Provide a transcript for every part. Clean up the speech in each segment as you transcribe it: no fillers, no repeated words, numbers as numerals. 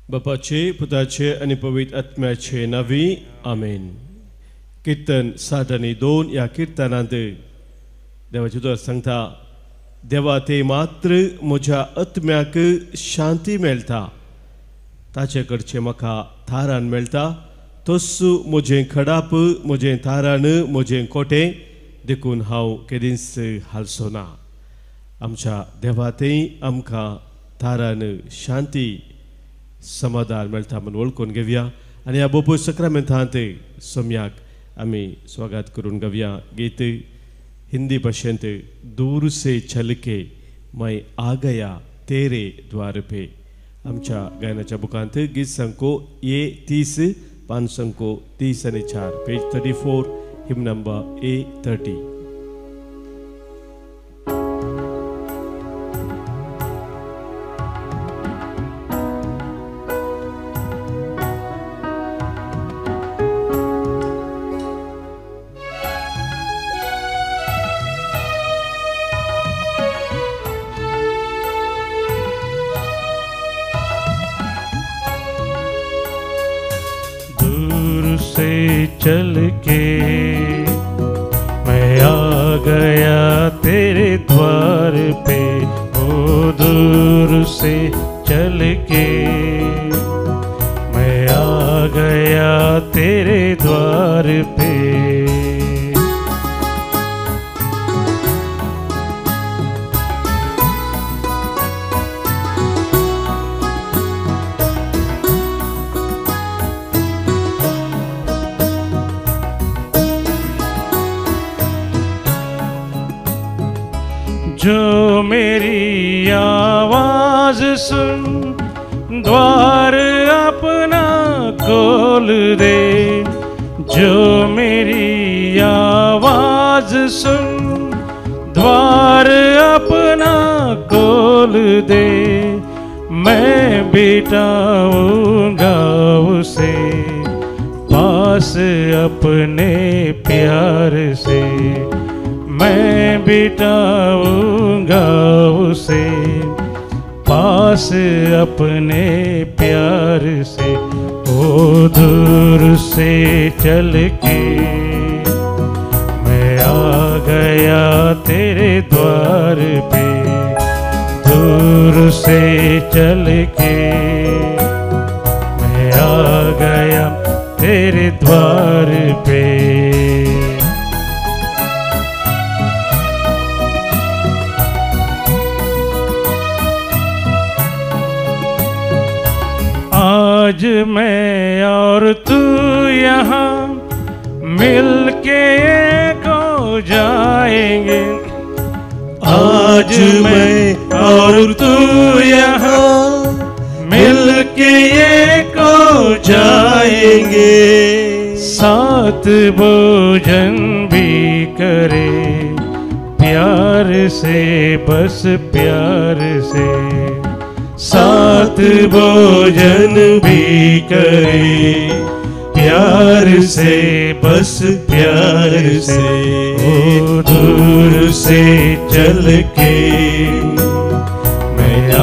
बापाचे पुताचे आणि पवित्र आत्म्याचे नावी आमेन. कीर्तन 62 या कीर्तनांत देवाचे दूत सांगता, देवा ते मात्र म्हज्या आत्म्याक शांती मेळटा, ताचे कडचे म्हाका थारान मेळटा. तोच म्हजें खडाप, म्हजें थारान, म्हजें कोटें, देखून हांव केदींच हालचो ना. आमच्या देवातेय आमकां थारान शांती समाधान मेळटा म्हणून वळखून घेवया आनी ह्या बोपू सक्रामेंतांत सोम्याक आमी स्वागत करून घेवया. गीत हिंदी भाशेंत दूर से चल के मैं आ गया तेरे द्वार पे. आमच्या गायनाच्या बुकांत गीत संको A30 पान संको 30 आणि 4 पेज 34 हिम नंबर A30. चल के मैं आ गया तेरे द्वार पे, ओ दूर से चल के मैं आ गया तेरे द्वार पे. जो मेरी आवाज सुन द्वार अपना खोल दे, जो मेरी आवाज सुन द्वार अपना खोल दे, मैं बिठाऊंगा उसे पास अपने प्यार से, मैं बिठाऊंगा उसे पास अपने प्यार से. ओ दूर से चल के मैं आ गया तेरे द्वार पे, दूर से चल के मैं आ गया तेरे द्वार पे. आज मैं और तू यहाँ मिल के एक हो जाएंगे, आज मैं और तू यहाँ मिल के एक हो जाएंगे, साथ भोजन भी करे प्यार से, बस प्यार से, साथ भोजन भी करे प्यार से, बस प्यार से. ओ दूर से चल के मैं आ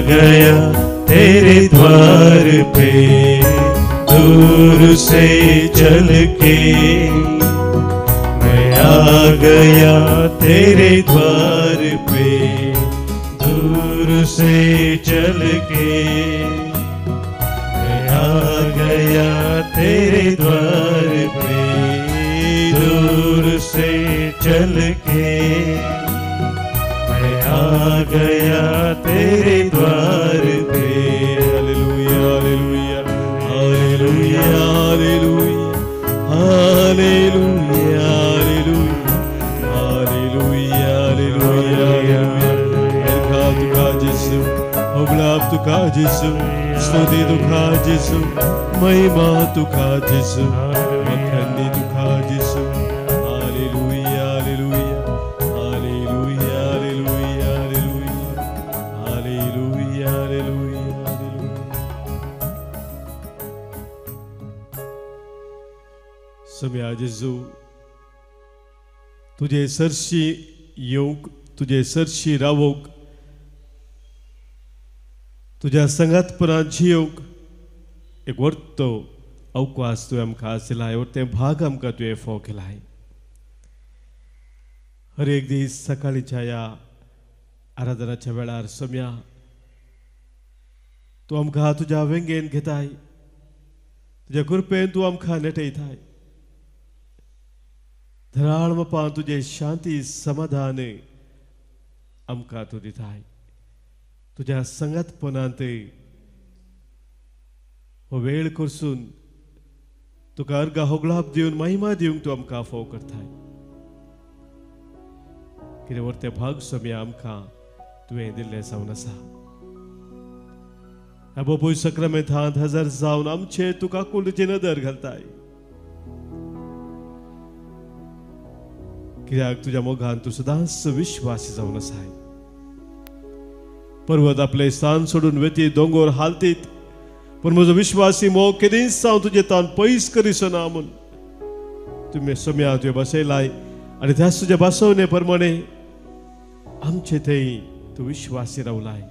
गया तेरे द्वार पे, दूर से चल के मैं आ गया तेरे द्वार पे, दूर से चल के मैं आ गया तेरे द्वार पे, दूर से चल के मैं आ गया तेरे द्वार पे. Hallelujah hallelujah hallelujah hallelujah hallelujah hallelujah hallelujah. अवलाप तुका जिसु, स्तुति तुका जिसु, महिमा तुका जिसु, मखनी तुका जिसु. Hallelujah hallelujah hallelujah hallelujah hallelujah hallelujah hallelujah. सम्या जेजू, तुझे सरशी येवंक, तुझे सरशी रावोंक, तुझ्या संगातपणात जियोंक एक वर्तो अवकाश तुवें आमकां दिलाय ते भाग आमकां तुवें फोव केलाय. हर एक दीस सकाळीच्या या आराधनाच्या वेळार सोम्या तूं आमकां तुज्या वेंगेन घेताय, तुज्या कृपेन तूं आमकां नेटयताय. धराळ मोपान तुजें शांती समाधान आमकां तूं दिताय. तुज्या संगतपणांत हो वेळ करसून तुका अर्घ होगळाप दिवन महिमा दिवंक तूं आमकां फोव करताय. कितें वर्ते भाग सोम्या आमकां तुवें दिल्लें जावन आसा. ह्या बापूय सक्रामेंतांत हजर जावन आमचे तुका कुलची नदर घालताय. कित्याक तुज्या मोगान तूं सदांच विश्वासी जावन आसाय. पर्वत आपले स्थान सोडून वेतीत, दोंगर हालतीत, पूण म्हजो विश्वासी मोग केदींच हांव तुजे तान पयस करिसो ना म्हूण तुमी सोम्या तुवें बसयलाय. आनी त्याच तुज्या बसवणे प्रमाणे आमचे थंय तूं विश्वासी रावलाय.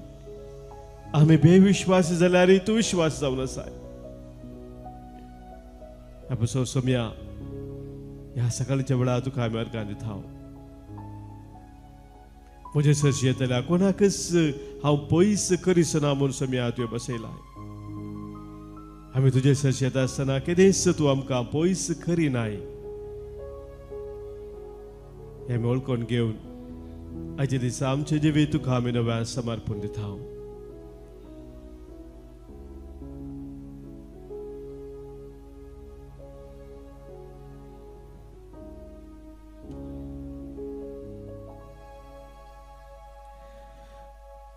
आमी बेविश्वासी जाल्यारय तूं विश्वास जावन आसाय. ह्या बसो सोम्या ह्या सकाळच्या वेळार तुका आमी अर्गां दिता. म्हजे सरशी येतल्या कोणाकच हांव पयस करिसो ना म्हूण सोम्या तुवें बसयलाय. आमी तुजे सरशी येता आसतना केदेंच तूं आमकां पयस करिनाय. हें आमी वळखून घेवन आयचे दिसा आमचे जिवीत तुका आमी नव्यान समर्पण दिता.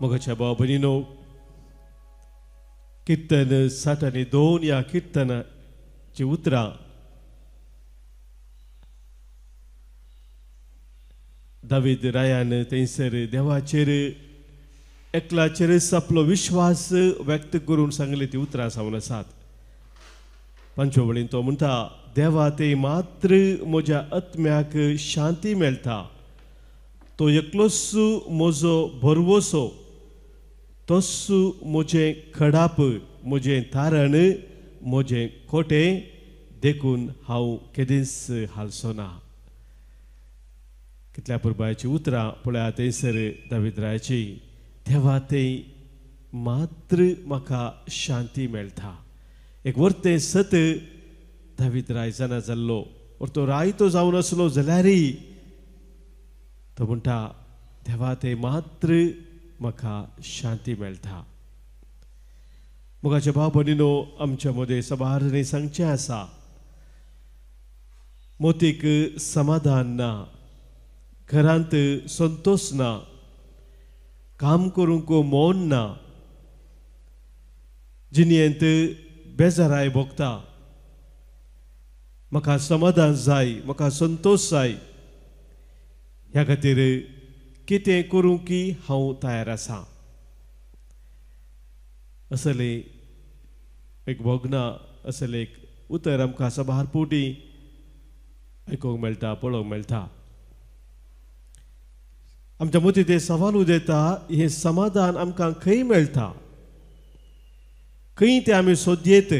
मोगाच्या भाव भयणीनो, कीर्तन 62 या कीर्तनाची उतरां दावीद रायान थंयसर देवाचेर एकल्याचेरच आपलो विश्वास व्यक्त करून सांगले ती उतरां जावन आसात. पंचवळीन तो म्हणटा, देवा ते मात्र म्हज्या आत्म्याक शांती मेळटा. तो एकलोच म्हजो भरवोसो, तोच म्हजें खडाप, म्हजें तारण, म्हजें खोटें, देखून हांव केदींच हालसो ना. कितल्या पुरबायची उतरां पळयात थंयसर दावीद रायाची. देवा ते मात्र म्हाका शांती मेळटा. एक वर्तें सत दावीद राय जाणा जाल्लो, तो रायतो जावन आसलो जाल्यारय तो म्हणटा, देवा ते मात्र म्हाका शांती मेळटा. मोगाचे भाव भयणीनो, आमच्या मदें सबारनी सांगचें आसा, मोतीक समाधान ना, घरांत संतोष ना, काम करूंक मौन ना, जिणेंत बेजाराय भोगता. म्हाका समाधान जाय, म्हाका संतोष जाय. ह्या खातीर कितें करूं की हांव तयार आसा. असले एक भोगना, असले एक उतर आमकां सबार पोटी आयकूंक मेळटा, पळोवंक मेळटा. आमच्या मतीं ते सवाल उदेता, हें समाधान आमकां खंय मेळटा, खंय तें आमी सोदयेत.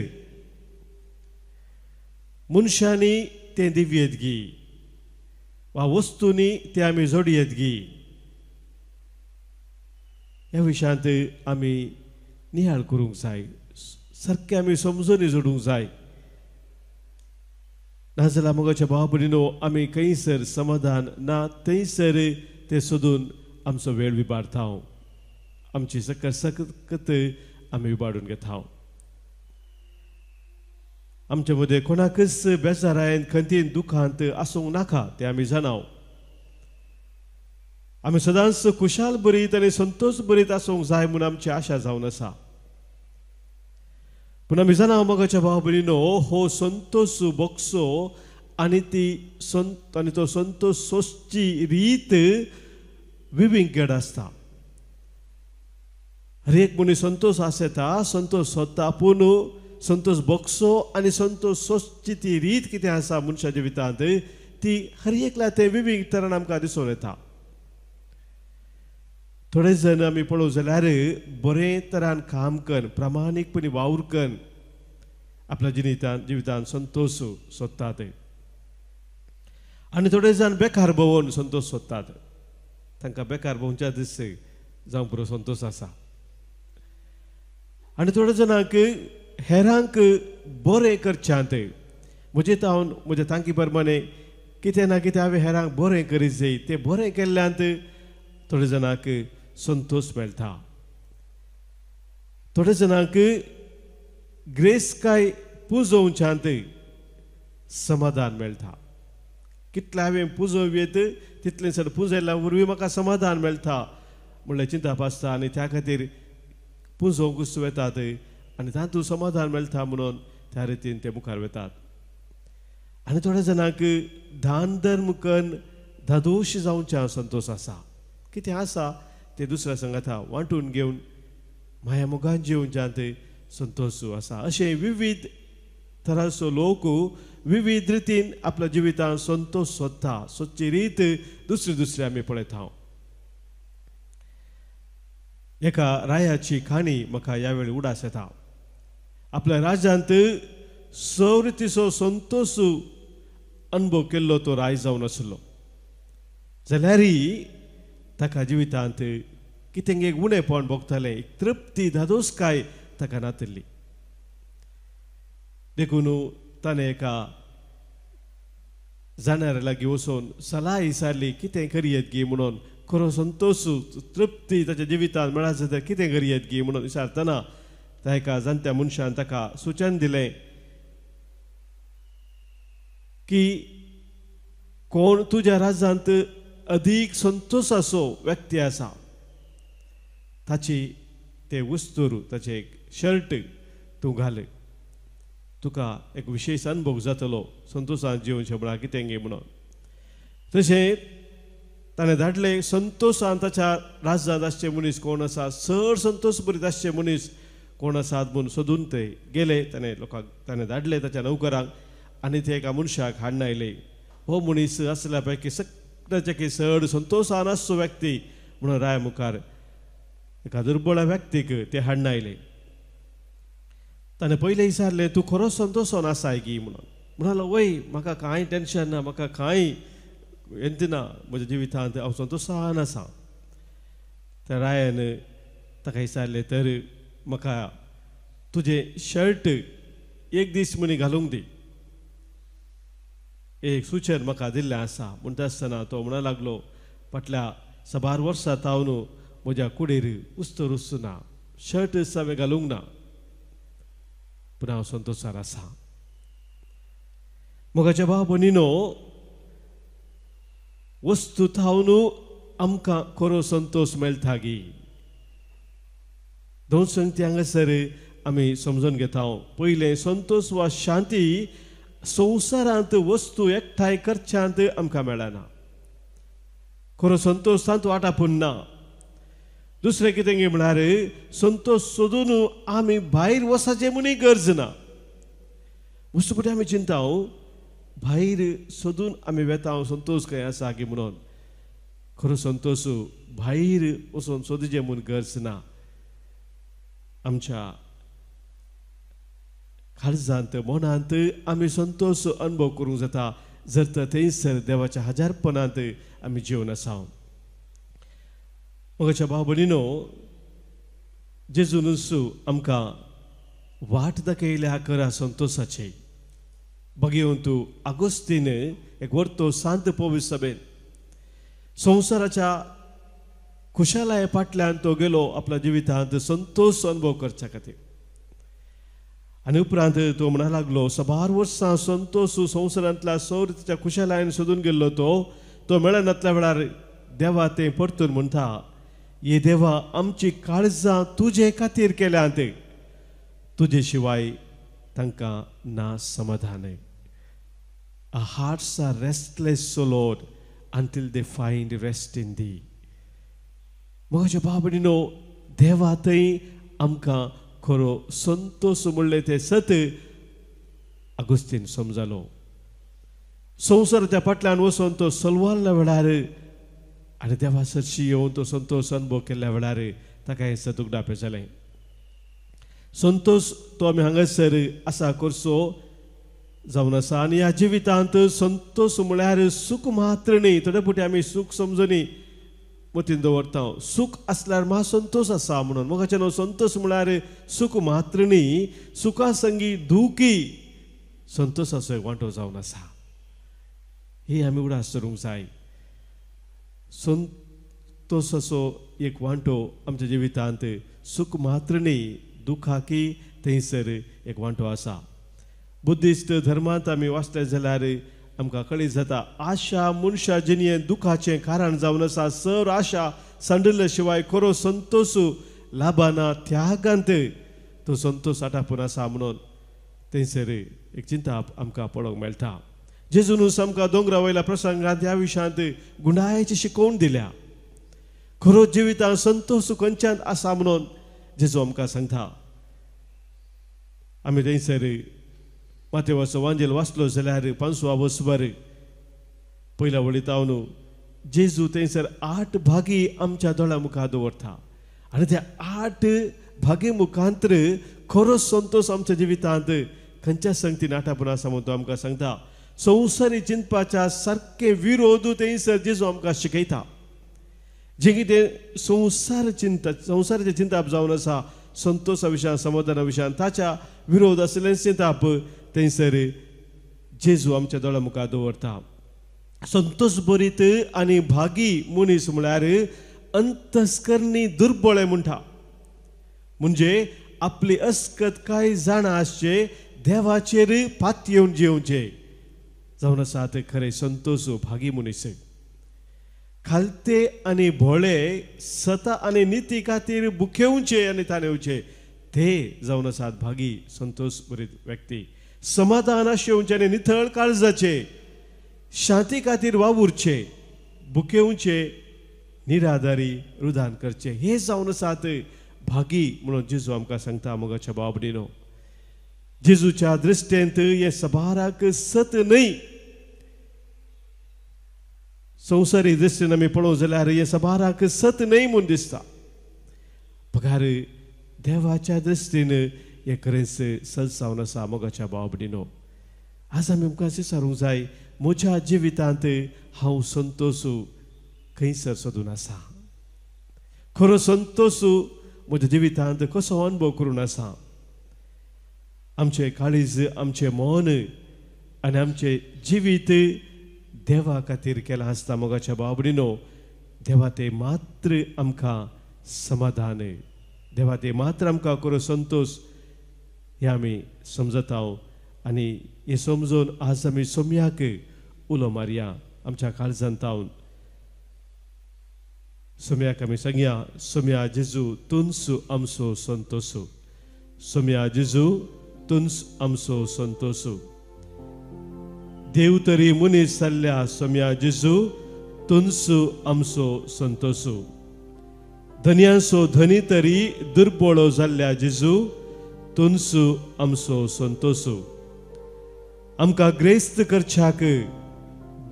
मनशांनी तें दिवयेत गी, वा वस्तूंनी तें आमी जोडयेत गी. ह्या विशयांत आमी नियाळ करूंक जाय, सारकें आमी समजून जोडूंक जाय. नाजाल्यार मोगाच्या भाव भयणीनो, आमी खंयसर समाधान ना थंयसर तें सोदून आमचो वेळ विबाडता. आमची सकत आमी विबाडून घेता. आमचे मदें कोणाकच बेजारायन, खंतीन, दुखांत आसूंक नाका तें आमी जाणाव. आमी सदांच खुशाल बरीत आनी संतोष बरीत आसूंक जाय म्हूण आमची आशा जावन आसा. पूण आमी जाणाव मोगाच्या भाव भयणीनो, हो संतोष भोगसो आनी तो संतोष सोसची रीत विविंगड आसता. हर एक मनीस संतोष आसता, संतोष सोदता, पूण संतोष भोगसो आनी संतोष सोसची ती रीत कितें आसा मनशा जिवितांत, ती हर एकल्या ते विविध तरान आमकां दिसून येता. थोडे जण आमी पळोवं जाल्यार बरे तरान काम करून, प्रामाणीकपणी वावर करून आपल्या जिवितान संतोष सोदतात आनी थोडे जाण बेकार भोंवून संतोष सोदतात तांकां बेकार भोंवच्या दीस जावं पुरो संतोष आसा आनी थोडे जाणांक हेरांक बरें करच्यांत म्हजे तांकी प्रमाणे कितें ना कितें हांवें हेरांक बरें करीत जाय तें बरें केल्ल्यांत थोडे जाणांक संतोष मेळटा थोडे जाणांक ग्रेस काय पुजोवच्यांत समाधान मेळटा कितलें हांवें पुजोव्येत तितलें सर पुजयल्या वरवीं म्हाका समाधान मेळटा म्हणल्यार चिंता आसता आनी त्या खातीर पुजोवंक वस्तू येतात आनी तातूंत समाधान मेळटा म्हणून त्या रितीन ते मुखार वतात आनी थोड्या जाणांक दान धर्म करून धादोश जावच्या संतोष आसा कितें आसा ते दुसऱ्या संगाता वांटून घेवन माया मोगान जेवच्यात संतोष आसा अशें विविध तरांचो लोक विविध रितीन आपल्या जिवितांत संतोष सोदता सोदची रीत दुसरी दुसरी आमी पळयता एका रायाची खाणी म्हाका ह्या वेळी उडास येता आपल्या राज्यांत सवरितीचो संतोष अनुभव केल्लो तो राय जावन आसलो जाल्यारय ताका जिवितांत कितें एक उणेपण भोगतालें एक तृप्ती धादोसकाय ताका नातिल्ली देखून ताणें एका जाणाऱ्या लागीं वचून सलाह विचारली कितें करियत गी म्हणून खरो संतोष तृप्ती ताच्या जिवितांत मेळत जाल्यार कितें करियत गी म्हणून विचारतना त्या एका जाणट्या मनशान ताका सुचन दिलें की कोण तुज्या राज्यांत अदीक संतोशाचो व्यक्ती आसा ताची ते वस्तूर ताचें एक शर्ट तूं घाल तुका एक विशेश अनुभव जातलो संतोशान जिवन शबळा कितें गे म्हणून तशें ताणें धाडलें संतोशान ताच्या राज्यांत आसचे मनीस कोण आसा चड संतोश भरीत आसचे मनीस कोण आसात म्हूण सोदून ते गेले ताणें धाडले ताच्या नौकरांक आनी ते एका मनशाक हाडून आयले हो मनीस आसल्या पैकी सगळ्याचे चड संतोशान आसचो व्यक्ती म्हणून राय मुखार एका दुर्बळ व्यक्तीक ते हाडून आयले ताणें पयलें विचारलें तूं खरोच संतोशान आसाय गी म्हणून म्हणालो वय म्हाका कांय टेन्शन ना म्हाका कांय येंत ना म्हज्या जिवितांत हांव संतोशान आसा त्या रायान ताका विचारलें तर म्हाका तुजें शर्ट एक दीस मनी घालूंक दी एक सुचन म्हाका दिल्लें आसा म्हणटा आसतना तो म्हणूंक लागलो फाटल्या 6 वर्सां हांव न्हू म्हज्या कुडीर उस्तर उस्तू ना शर्ट हांवें घालूंक ना पूण हांव संतोशान आसा मोगाच्या भाव भयणीनो वस्तू हांव न्हू आमकां खरो संतोष मेळटा गी दोन संगती हांगासर आमी समजून घेता पयलें संतोष वा शांती संवसारांत वस्तू एकठांय करच्यांत आमकां मेळना खरो संतोष तांत वाटापून ना दुसरें कितें गे म्हळ्यार संतोष सोदून आमी भायर वचाचें म्हणून गरज ना वस्तू आमी चिंता भायर सोदून आमी वेता संतोष खंय आसा गी म्हणून खरो संतोष भायर वचून सोदचें म्हूण गरज ना आमच्या काळजांत मनांत आमी संतोष अनुभव करूंक जाता जर तर थंयसर देवाच्या हजारपणांत आमी जिवन आसा मोगाच्या भाव भयणीनो जेजूनसू आमकां वाट दाखयल्या करा संतोषाची भगवंत आगोस्तीन एक वर्तो सांत पवित्र सभेन संवसाराच्या खुशालाये फाटल्यान तो गेलो आपल्या जिवितांत संतोष अनुभव करच्या खातीर आनी उपरांत तो म्हणा लागलो 6 वर्सां संतोष संवसारांतल्या सौरीच्या खुशालायेन सोदून गेल्लो तो मेळनातल्या वेळार देवा तें परतून म्हणटा ये देवा आमची काळजां तुजे खातीर केल्यांत तुजे शिवाय तांकां ना समाधान Our hearts are restless, O Lord, until they find rest in thee. मोगाच्या भाव भयणीनो देवा थंय आमकां खरो संतोष म्हणलें तें सत आगोस्तीन समजलो संवसाराच्या फाटल्यान वचून तो सलवारल्या वेळार आनी देवा सरशी येवन तो संतोष अनुभव केल्ल्या वेळार ताका हें सत उगडापें जालें संतोष तो आमी हांगासर आसा करचो जावन आसा आनी ह्या जिवितांत संतोष म्हळ्यार सूख मात्र न्ही. थोडे फावटी आमी सूख समजूनी मतीन दवरता सूख आसल्यार मा संतोष आसा म्हणून. म्हाका न्हू संतोष म्हळ्यार सूख मात्र न्ही, सुखा संगी दुखी संतोषाचो एक वांटो जावन आसा. ही आमी उडास करूंक जाय. संतोषाचो एक वांटो आमच्या जिवितांत सूख मात्र न्ही, दुखाकी थंयसर एक वांटो आसा. बुद्धिस्ट धर्मांत आमी वाचले जाल्यार आमकां कळीत जाता आशा मनशा जिणेंत दुखाचें कारण जावन आसा. सर आशा सांडिल्ल्या शिवाय खरो संतोष लाभना. त्यागांत तो संतोष आटापून आसा म्हणून थंयसर एक चिंता आमकां पळोवंक मेळटा. जेजून आमकां दोंगरा वयल्या प्रसंगांत ह्या विशयांत गुणायेची शिकोवण दिल्या. खरो जिवितांत संतोष खंयच्यान आसा म्हणून जेजू आमकां सांगता. आमी थंयसर मातेवाचो वांजेल वाचलो जाल्यार 5वा वर्सभर पयल्या वळीत हांव जेजू थंयसर 8 भागी आमच्या दोळ्या मुखार दवरता आनी त्या 8 भागी मुखांतर खरो संतोष आमच्या जिवितांत खंयच्या संगतीन आटापून आसा म्हणून तो आमकां सांगता. संवसारी चिंतपाच्या सारके विरोध थंयसर जेजू आमकां शिकयता. जे कितें संवसाराचें चिंताप जावन आसा संतोषा विशयान समाधाना विशयान ताच्या विरोध आसलें चिंताप थंयसर जेजू आमच्या दोळ्या मुखार दवरता. संतोष भरीत आनी भागी मनीस म्हळ्यार अंतस्करणी दुर्बळे म्हणटा. म्हणजे आपली अस्कत कांय जाणा आसचे देवाचेर पात येवन जेवचे जावन आसा ते खरे संतोष भागी मनीस. खालते आनी भोळे सता आनी निती खातीर बुखेवचे आनी ताणेवचे ते जावन आसात भागी संतोष भरीत व्यक्ती. समाधान आशेवचे आनी नितळ काळजाचे शांती खातीर वावुरचे बुखेवचे निराधारी रुदान करचे हे जावन आसात भागी म्हणून जेजू आमकां सांगता. मोगाच्या भाव भयणीनो, जेजूच्या दृश्टेंत हे सबाराक सत न्हय. संवसारी दृश्टीन आमी पळोवं जाल्यार हे सबाराक सत न्हय म्हूण दिसता. पगार देवाच्या दृश्टीन हे खरेंच सत जावन आसा. मोगाच्या भाव भयणीनो, आज आमी आमकां विचारूंक जाय म्हज्या जिवितांत हांव संतोष खंयसर सोदून आसा. खरो संतोष म्हज्या जिवितांत कसो अनुभव करून आसा. आमचे काळीज आमचे मन आनी आमचे जिवीत देवा खातीर केला आसता. मोगाच्या भाव भयणीनो, देवा ते मात्र आमकां समाधान, देवा ते मात्र आमकां खरो संतोष हे आमी समजता. आनी हे समजून आज आमी सोम्याक उलो मारया. आमच्या काळजांत सोम्याक आमी सांगया, सोम्या जेजू तुंस आमचो संतोष. सोम्या जेजू तुंस आमचो संतोष. देव तरी मनीस जाल्ल्या सोम्या जेजू तुंस आमचो संतोष. धन्यांचो धनी तरी दुर्बळो जाल्ल्या जेजू तुंस आमचो संतोष. आमकां ग्रेस्त करच्याक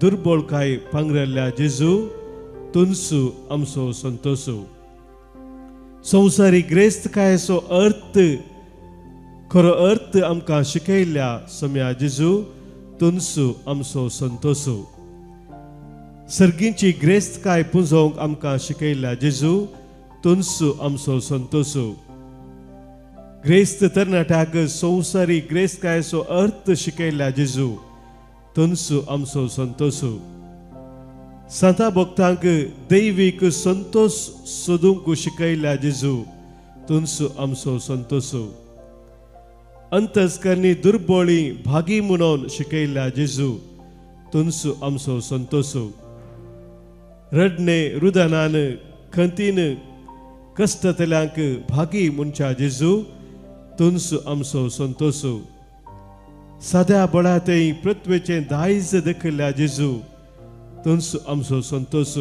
दुर्बळकाय पांगरल्ल्या जेजू तुंस आमचो संतोष. संवसारी ग्रेस्तकायेचो अर्थ खरो अर्थ आमकां शिकयल्या सोम्या जेजू तुंस आमचो संतोष. सर्गींची ग्रेस्तकाय पुंजोवंक आमकां शिकयल्या जेजू तुंस आमचो संतोष. ग्रेस्त तरणाट्याक संवसारी ग्रेस्तकायेचो अर्थ शिकयल्या जेजू तुंस आमचो संतोष. संता भक्तांक दैवीक संतोष सोदूंक शिकयल्या जेजू तुंस आमचो संतोष. अंतस्करणी दुर्बळी भागी म्हणून शिकयल्या जेजू तुंस आमचो संतोष. रडणे रुदनान खंतीन कश्टतल्यांक भागी म्हणच्या जेजू तुंस आमचो संतोष. साद्या बळातय पृथ्वेचें दायज दाखयल्या जेजू तुंस आमचो संतोष.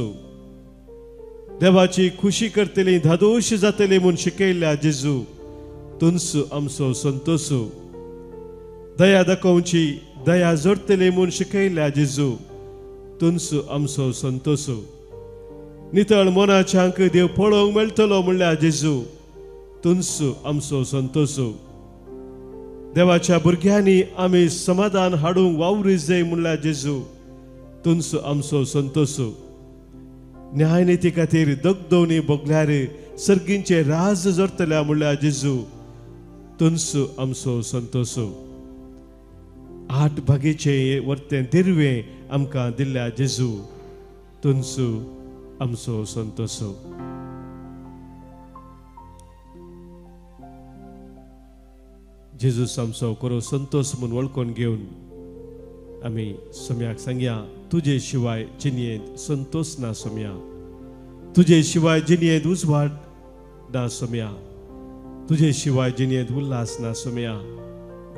देवाची खुशी करतली धादोश जातली म्हूण शिकयल्या जेजू तुंस आमचो संतोष. दया दाखोवची दया जोडतली म्हूण शिकयल्या जेजू तुंस आमचो संतोष. नितळ मनाच्यांक देव पळोवंक मेळटलो म्हणल्या जेजू तुनसू आमचो संतोसू. देवाच्या भुरग्यांनी आमी समाधान हाडूंक वावरी जाय म्हणल्यार जेजू तुनसू आमचो संतोसू. न्याय नीती खातीर दगदवनी भोगल्यार सर्गींचे राज जोडटल्या म्हणल्यार जेजू तुनसू आमचो संतोसू. 8 भागेचे वर्तें दिर्वें आमकां दिल्ल्या जेजू तुनसू आमचो संतोसू. जेजूस आमचो खरो संतोष म्हूण वळखून घेवन आमी सोम्याक सांगया, तुजे शिवाय जिणयेंत संतोष ना सोम्या, तुजे शिवाय जिणयेंत उजवाड ना सोम्या, तुजे शिवाय जिणयेंत उल्हास ना सोम्या,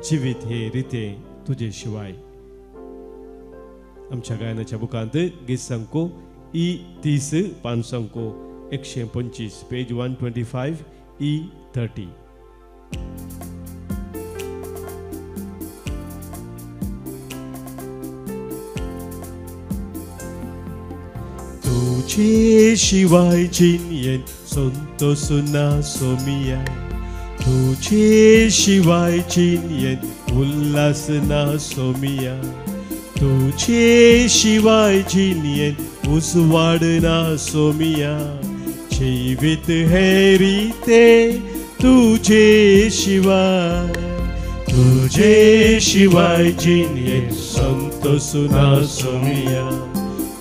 जिवीत हे रिते तुजे शिवाय. आमच्या गायनाच्या बुकांत गीत सांगको E30 पान सांगको 125 पेज 125 E30. तुझे शिवाय जिणयेंत संतोष ना सोमिया, तुझे शिवाय जिणयेंत उल्हास ना सोमिया, तुझे शिवाय जिणयेंत उजवाड ना सोमिया, जिवीत हे रिते तुझे शिवाय, तुझे शिवाय जिणयेंत संतोष ना सोमिया,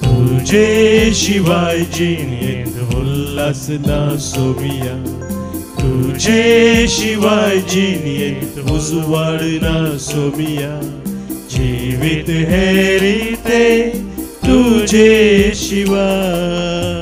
तुझे शिवाय जिणयेंत उल्हास ना सोमिया, तुझे शिवाय जिणयेंत उजवाड ना सोमिया, जिवीत हे रिते तुझे शिवाय.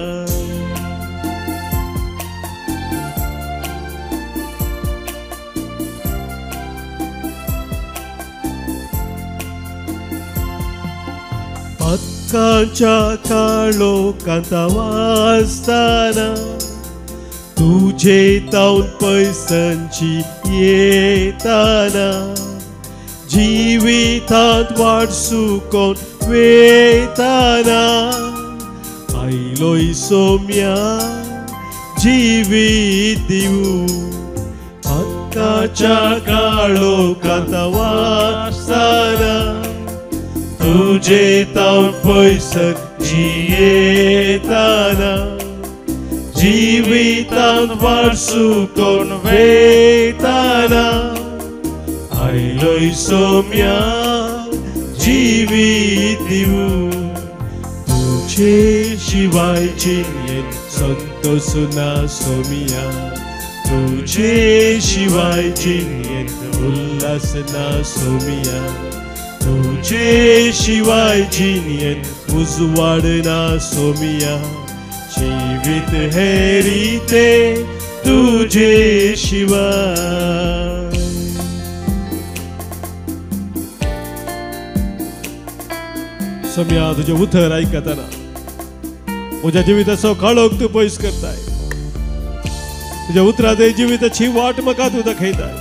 हक्काच्या काळोखांत वाचताना तुझे तावन पैसांची येताना, जिवितांत वाट सुकोन वेताना, आयलोय सोम्या जिवीत दिवू. हक्काच्या काळोखांत वाचताना तुझे तावन पैसांची येताना, जिवितांत वाट सुकोन वेताना, आयलोय सोम्या जिवीत दिवू. तुझे शिवाय जिणयेंत संतोष ना सोमिया, तुझे शिवाय जिणयेंत उल्हास ना सोमिया, तुझे शिवाय जिणयेंत उजवाड ना सोमिया, जिवीत हे रिते तुझे शिवाय. सोम्या तुझे उतर आयकताना म्हज्या जिविताचो काळोख तूं पयस करताय, तुज्या उतरांत जिविताची वाट म्हाका तूं दाखयताय.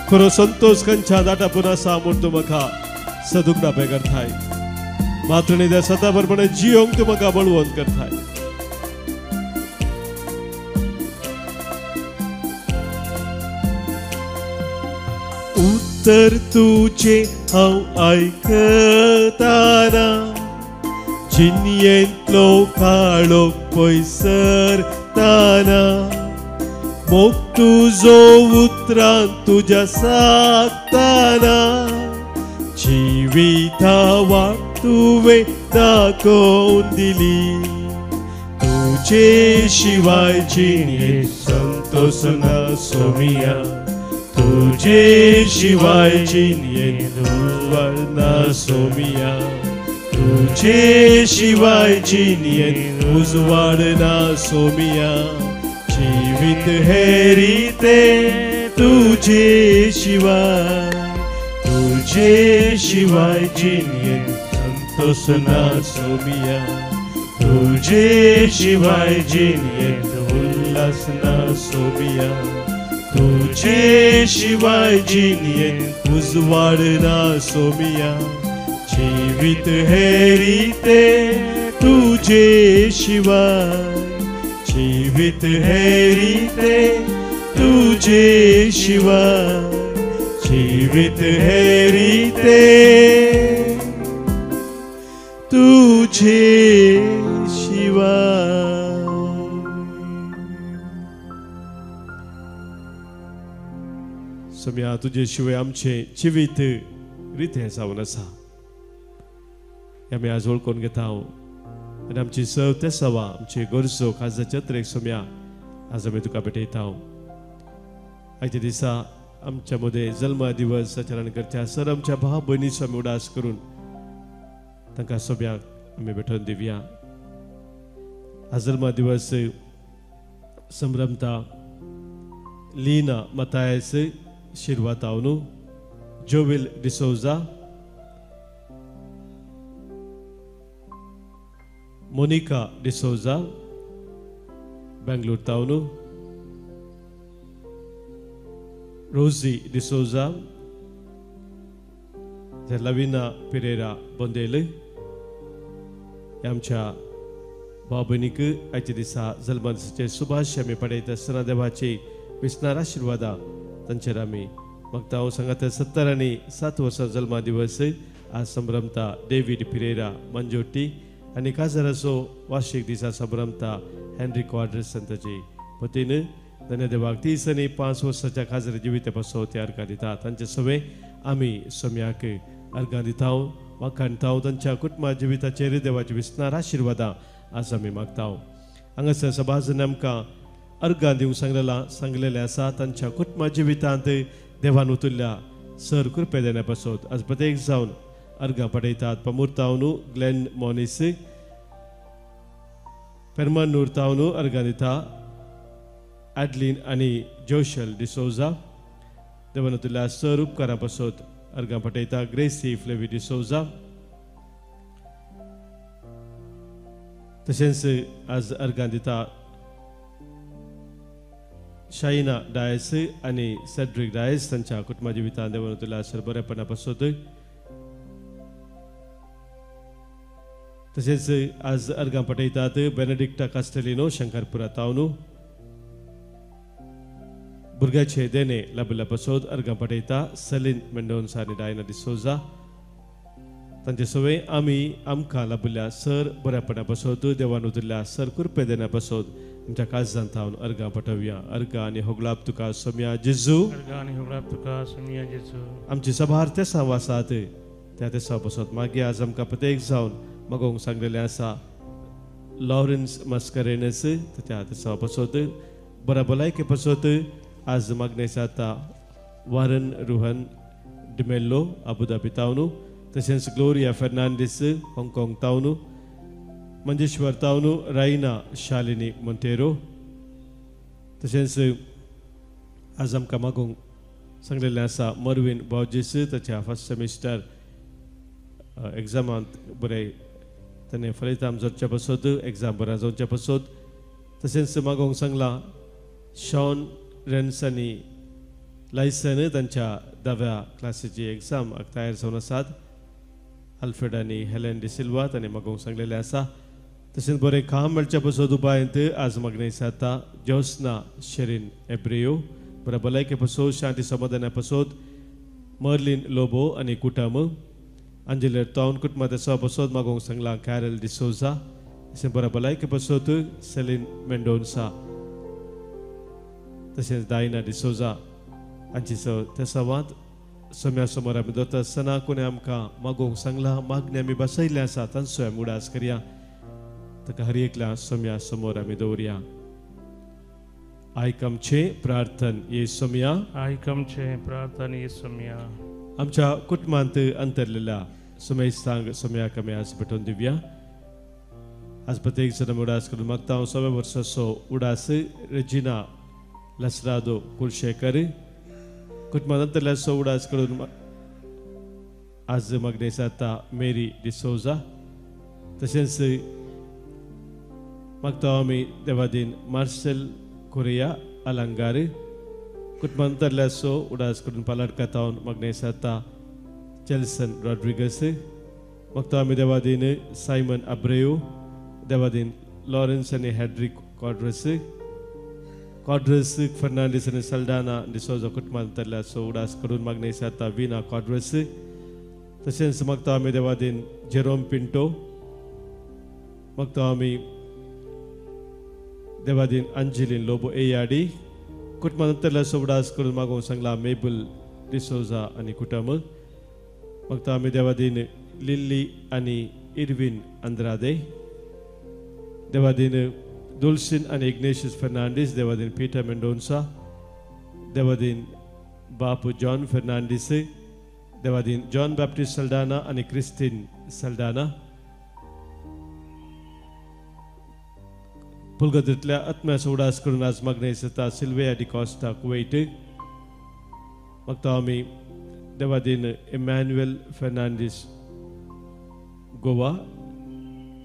खरो संतोष खंयच्या दाटापून आसा म्हूण तूं म्हाका सदुगडापे करताय. मातृणी त्या सता बरोबर जियोंक तूं म्हाका बळवंत करताय. उतर तुझे हांव आयकताना, जिणयेंतलो काळोख पयसरताना, मोग तुजो उतरांत तुज्या सागताना, जिविता वाट तुवें दाखोवन दिली. तुझे शिवाय जिणयेंत संतोष ना सोमिया, तुझे शिवाय जिणयेंत उजवाड ना सोमिया, तुझे शिवाय जिणयेंत उजवाड ना सोमिया, जिवीत हे रिते तुझे शिवाय. तुझे शिवाय जिणयेंत संतोष ना सोमिया, तुझे शिवाय जिणयेंत उल्हास ना सोमिया, तुझे शिवाय जिणयेंत उजवाड ना सोमिया, जिवीत हे रिते तुझे शिवाय, जीवित है रीते तुझे शिवाय, जीवित है रीते तुझे शिवाय. सम्या तुझे शिवाय आमचे जीवित रीते जावन आसा. आमी आज वळखून घेता आनी आमची सव ते सवा आमची गरजो काजाच्या तरेक सोम्या आज आमी तुका भेटयता. आयच्या दिसा आमच्या मदें जल्मा दिवस आचरण करच्या सर आमच्या भाव भयणीचो आमी उडास करून तांकां सोम्याक आमी भेटोवन दिवया. आज जल्मा दिवस संभ्रमता लीना मतायस शिरवातावनू, जोविल डिसोजा, मोनिका डिसोजा बेंगलूर तावनू, रोजी डिसोजा, लविना पिरेरा बोंदेल आमच्या भाव भयणीक आयच्या दिसा जल्मा दिसाचे सुभाष आमी पळयता आसतना देवाची विस्तार आशिर्वादा तांचेर आमी मागता. सांगात 70 आनी 7 वर्सां जल्मा दिवस आज संभ्रमता डेविड पिरेरा मंजोटी आनी काजाराचो वार्षिक दिसा संभ्रमता हेनरी क्वाड्रस ताची पतीन. धन्य देवाक 30 आनी 5 वर्साच्या काजार जिविता पासो ते अर्घां दिता. तांचे सवे आमी सोम्याक अर्घां दिता, वाखाणता. तांच्या कुटुंबा जिविताचेर देवाची विस्तार आशिर्वादा आज आमी मागता. हांगासर सभाजन आमकां अर्घां दिवंक सांगलेले आसा. तांच्या कुटुंबा जिवितांत देवान उतरल्या सर कृपे देण्या पासत आज प्रत्येक जावन अर्घां पडयतात. पमुर्तावनू ग्लेन मॉनिस, पेरमन नूरतावनू अर्घां दिता. ॲडलिन आनी जोशल डिसोजा देवान उतरल्या सर उपकारा पासत अर्घां पडयता. ग्रेसी फ्लेवी डिसोजा. तशेंच आज अर्घां दिता शाइना डायस आनी सेड्रिक डायस तांच्या कुटुंबा जिवितांत देवान उतरल्या सर बरेपणा पासत. तशेंच आज अर्घां पटयतात बेनेडिक्टा कास्टेलिनो शंकरपुरा तावनू, भुरग्याचे देणे लाभिल्ल्या पासत अर्घां पटयता सलीन मेंडोन्स आनी डायना डिसोजा. तांचे सवय आमी आमकां लाभिल्ल्या सर बऱ्यापणा पासत देवान उतरल्या सर कृपे देण्या पासत आमच्या काळजांत थावन अर्घां पटोवया. अर्घां आनी होगलाप तुका सोम्या जेजू, अर्घां आनी होगलाप तुका सोम्या जेजू. आमची सभार ते सांवासात त्या ते पासत मागीर आज आमकां प्रत्येक जावन मागोवंक सांगलेलें आसा. लॉरेन्स मस्करेनस त्या ते पासत बऱ्या भलायके पासत आज मागणे जाता. वारन रुहन डिमेल्लो अबुधाबी तावनू, तशेंच ग्लोरिया फेर्नांडीस हाँगकाँग तावनू, मंजेश्वर तावनू, रायना शालिनी मोंटेरो. तशेंच आज आमकां मागोवंक सांगलेलें आसा मरवीन बॉर्जीस ताच्या फर्स्ट सेमिस्टर एग्जामांत बरें ताणें फलितां जोडच्या पासत एग्जाम बऱ्या जावच्या पासत. तशेंच मागोवंक सांगलां शॉन रेन्स आनी लायसन तांच्या 10व्या क्लासीची एग्जाम तयार जावन आसात. आल्फ्रेड आनी हेलेन डिसिल्वा ताणें मागोवंक सांगलेलें आसा. तशेंच बरें काम मेळच्या पासत उबायंत आज मागणे जाता जोस्ना शेरीन एब्रियो बऱ्या भलायके पासत शांती समाधाना पासत. मर्लिन लोबो आनी कुटुंब. अंजलेर तावन कुटुंबा तेसा पासत मागोवंक सांगलां कॅरल डिसोजा. तशें बऱ्या भलायके पासत सेलीन मेंडोन्सा. तशेंच डायना डिसोजा हांची त्या संवाद सोम्या समोर आमी दवरता आसतना कोणें आमकां मागोवंक सांगलां मागणी आमी बसयल्लें आसा तांचो आमी उडास करया. ताका हर एकल्या सोम्या समोर आमी दवरया. आयक आमचें प्रार्थन ये सोम्या, आयक आमचें प्रार्थन ये सोम्या. आमच्या कुटुंबांत अंतरलेल्या सोमेस्तांक सोम्याक आमी आज भेटोवन दिवया. आज प्रत्येक जण आमी उडास करून मागता. हांव 6 वर्साचो उडास रेजिना लसरादो कुलशेकर कुटुंबांत अंतरल्या उडास करून आज मागणे जाता मेरी डिसोजा. तशेंच मागता आमी देवादीन मार्सेल कोरिया आलंगार कुटुंबांतरल्या उडास करून पालाडका तावन मागणे जाता चेल्सन रॉड्रिगस. मागता आमी देवादीन सायमन अब्रेयो, देवादीन लॉरेन्स आनी हेड्रिक Quadras Fernandes आणि Saldana de Souza कुटुंबातल्या सोडास कडून मागण्याची आता विना क्वाड्रस तसेच मागता आम्ही देवादीन जेरोम पिंटो मागता आम्ही देवादीन अंजलीन लोबो एयाडी कुटुंबातल्या सोडास कडून मागून सांगला मेबल डिसोजा आणि कुटुंब मागता आम्ही देवादीन लिल्ली आणि इरविन अंद्रादे देवादीन Dulcin and Ignatius Fernandes, Devadin Peter Mendonça, Devadin Bapu John Fernandes, Devadin John Baptist Saldana and Christine Saldana. Pulgadritla Atma Sodas Kurunas Magnesata Silvia di Costa Kuwait, Maktami Devadin Emmanuel Fernandes Goa.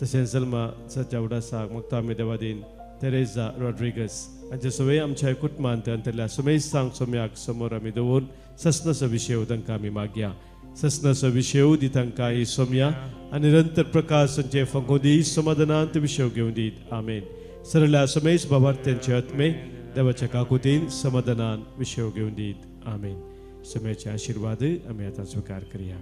तसेच सलमा सचावडा साग मक्तामी Devadin Theresa Rodrigues आणि सवय आमच्या कुटुंबांत अंतरल्या सुमेश सांग सोम्याक समोर आम्ही दोन ससनस विषय उदंका आम्ही माग्या ससनस विषय दितांका ही सोम्या आणि निरंतर प्रकाशचे फंगोदी समाधानांत विषय घेऊन दीत आमेन सरल्या सुमेश बाबार्त्यांचे आत्मे देवाच्या काकुतीन समाधानान विषय घेऊन दीत आमेन सुमेचे आशीर्वाद आम्ही आता स्वीकार करूया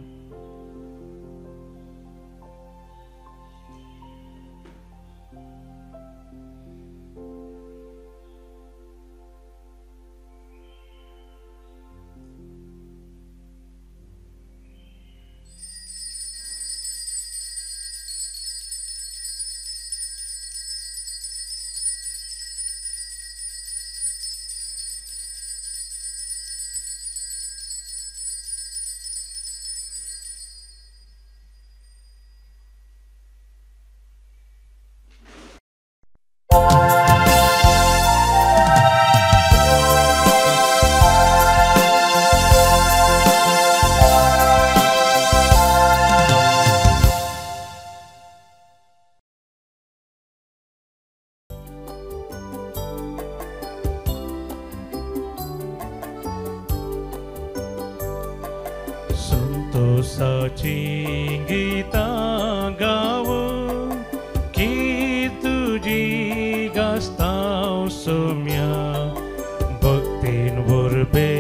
संतोषाची गीता गावं की तुझी गास्ताव सोम्या भक्तींवर बे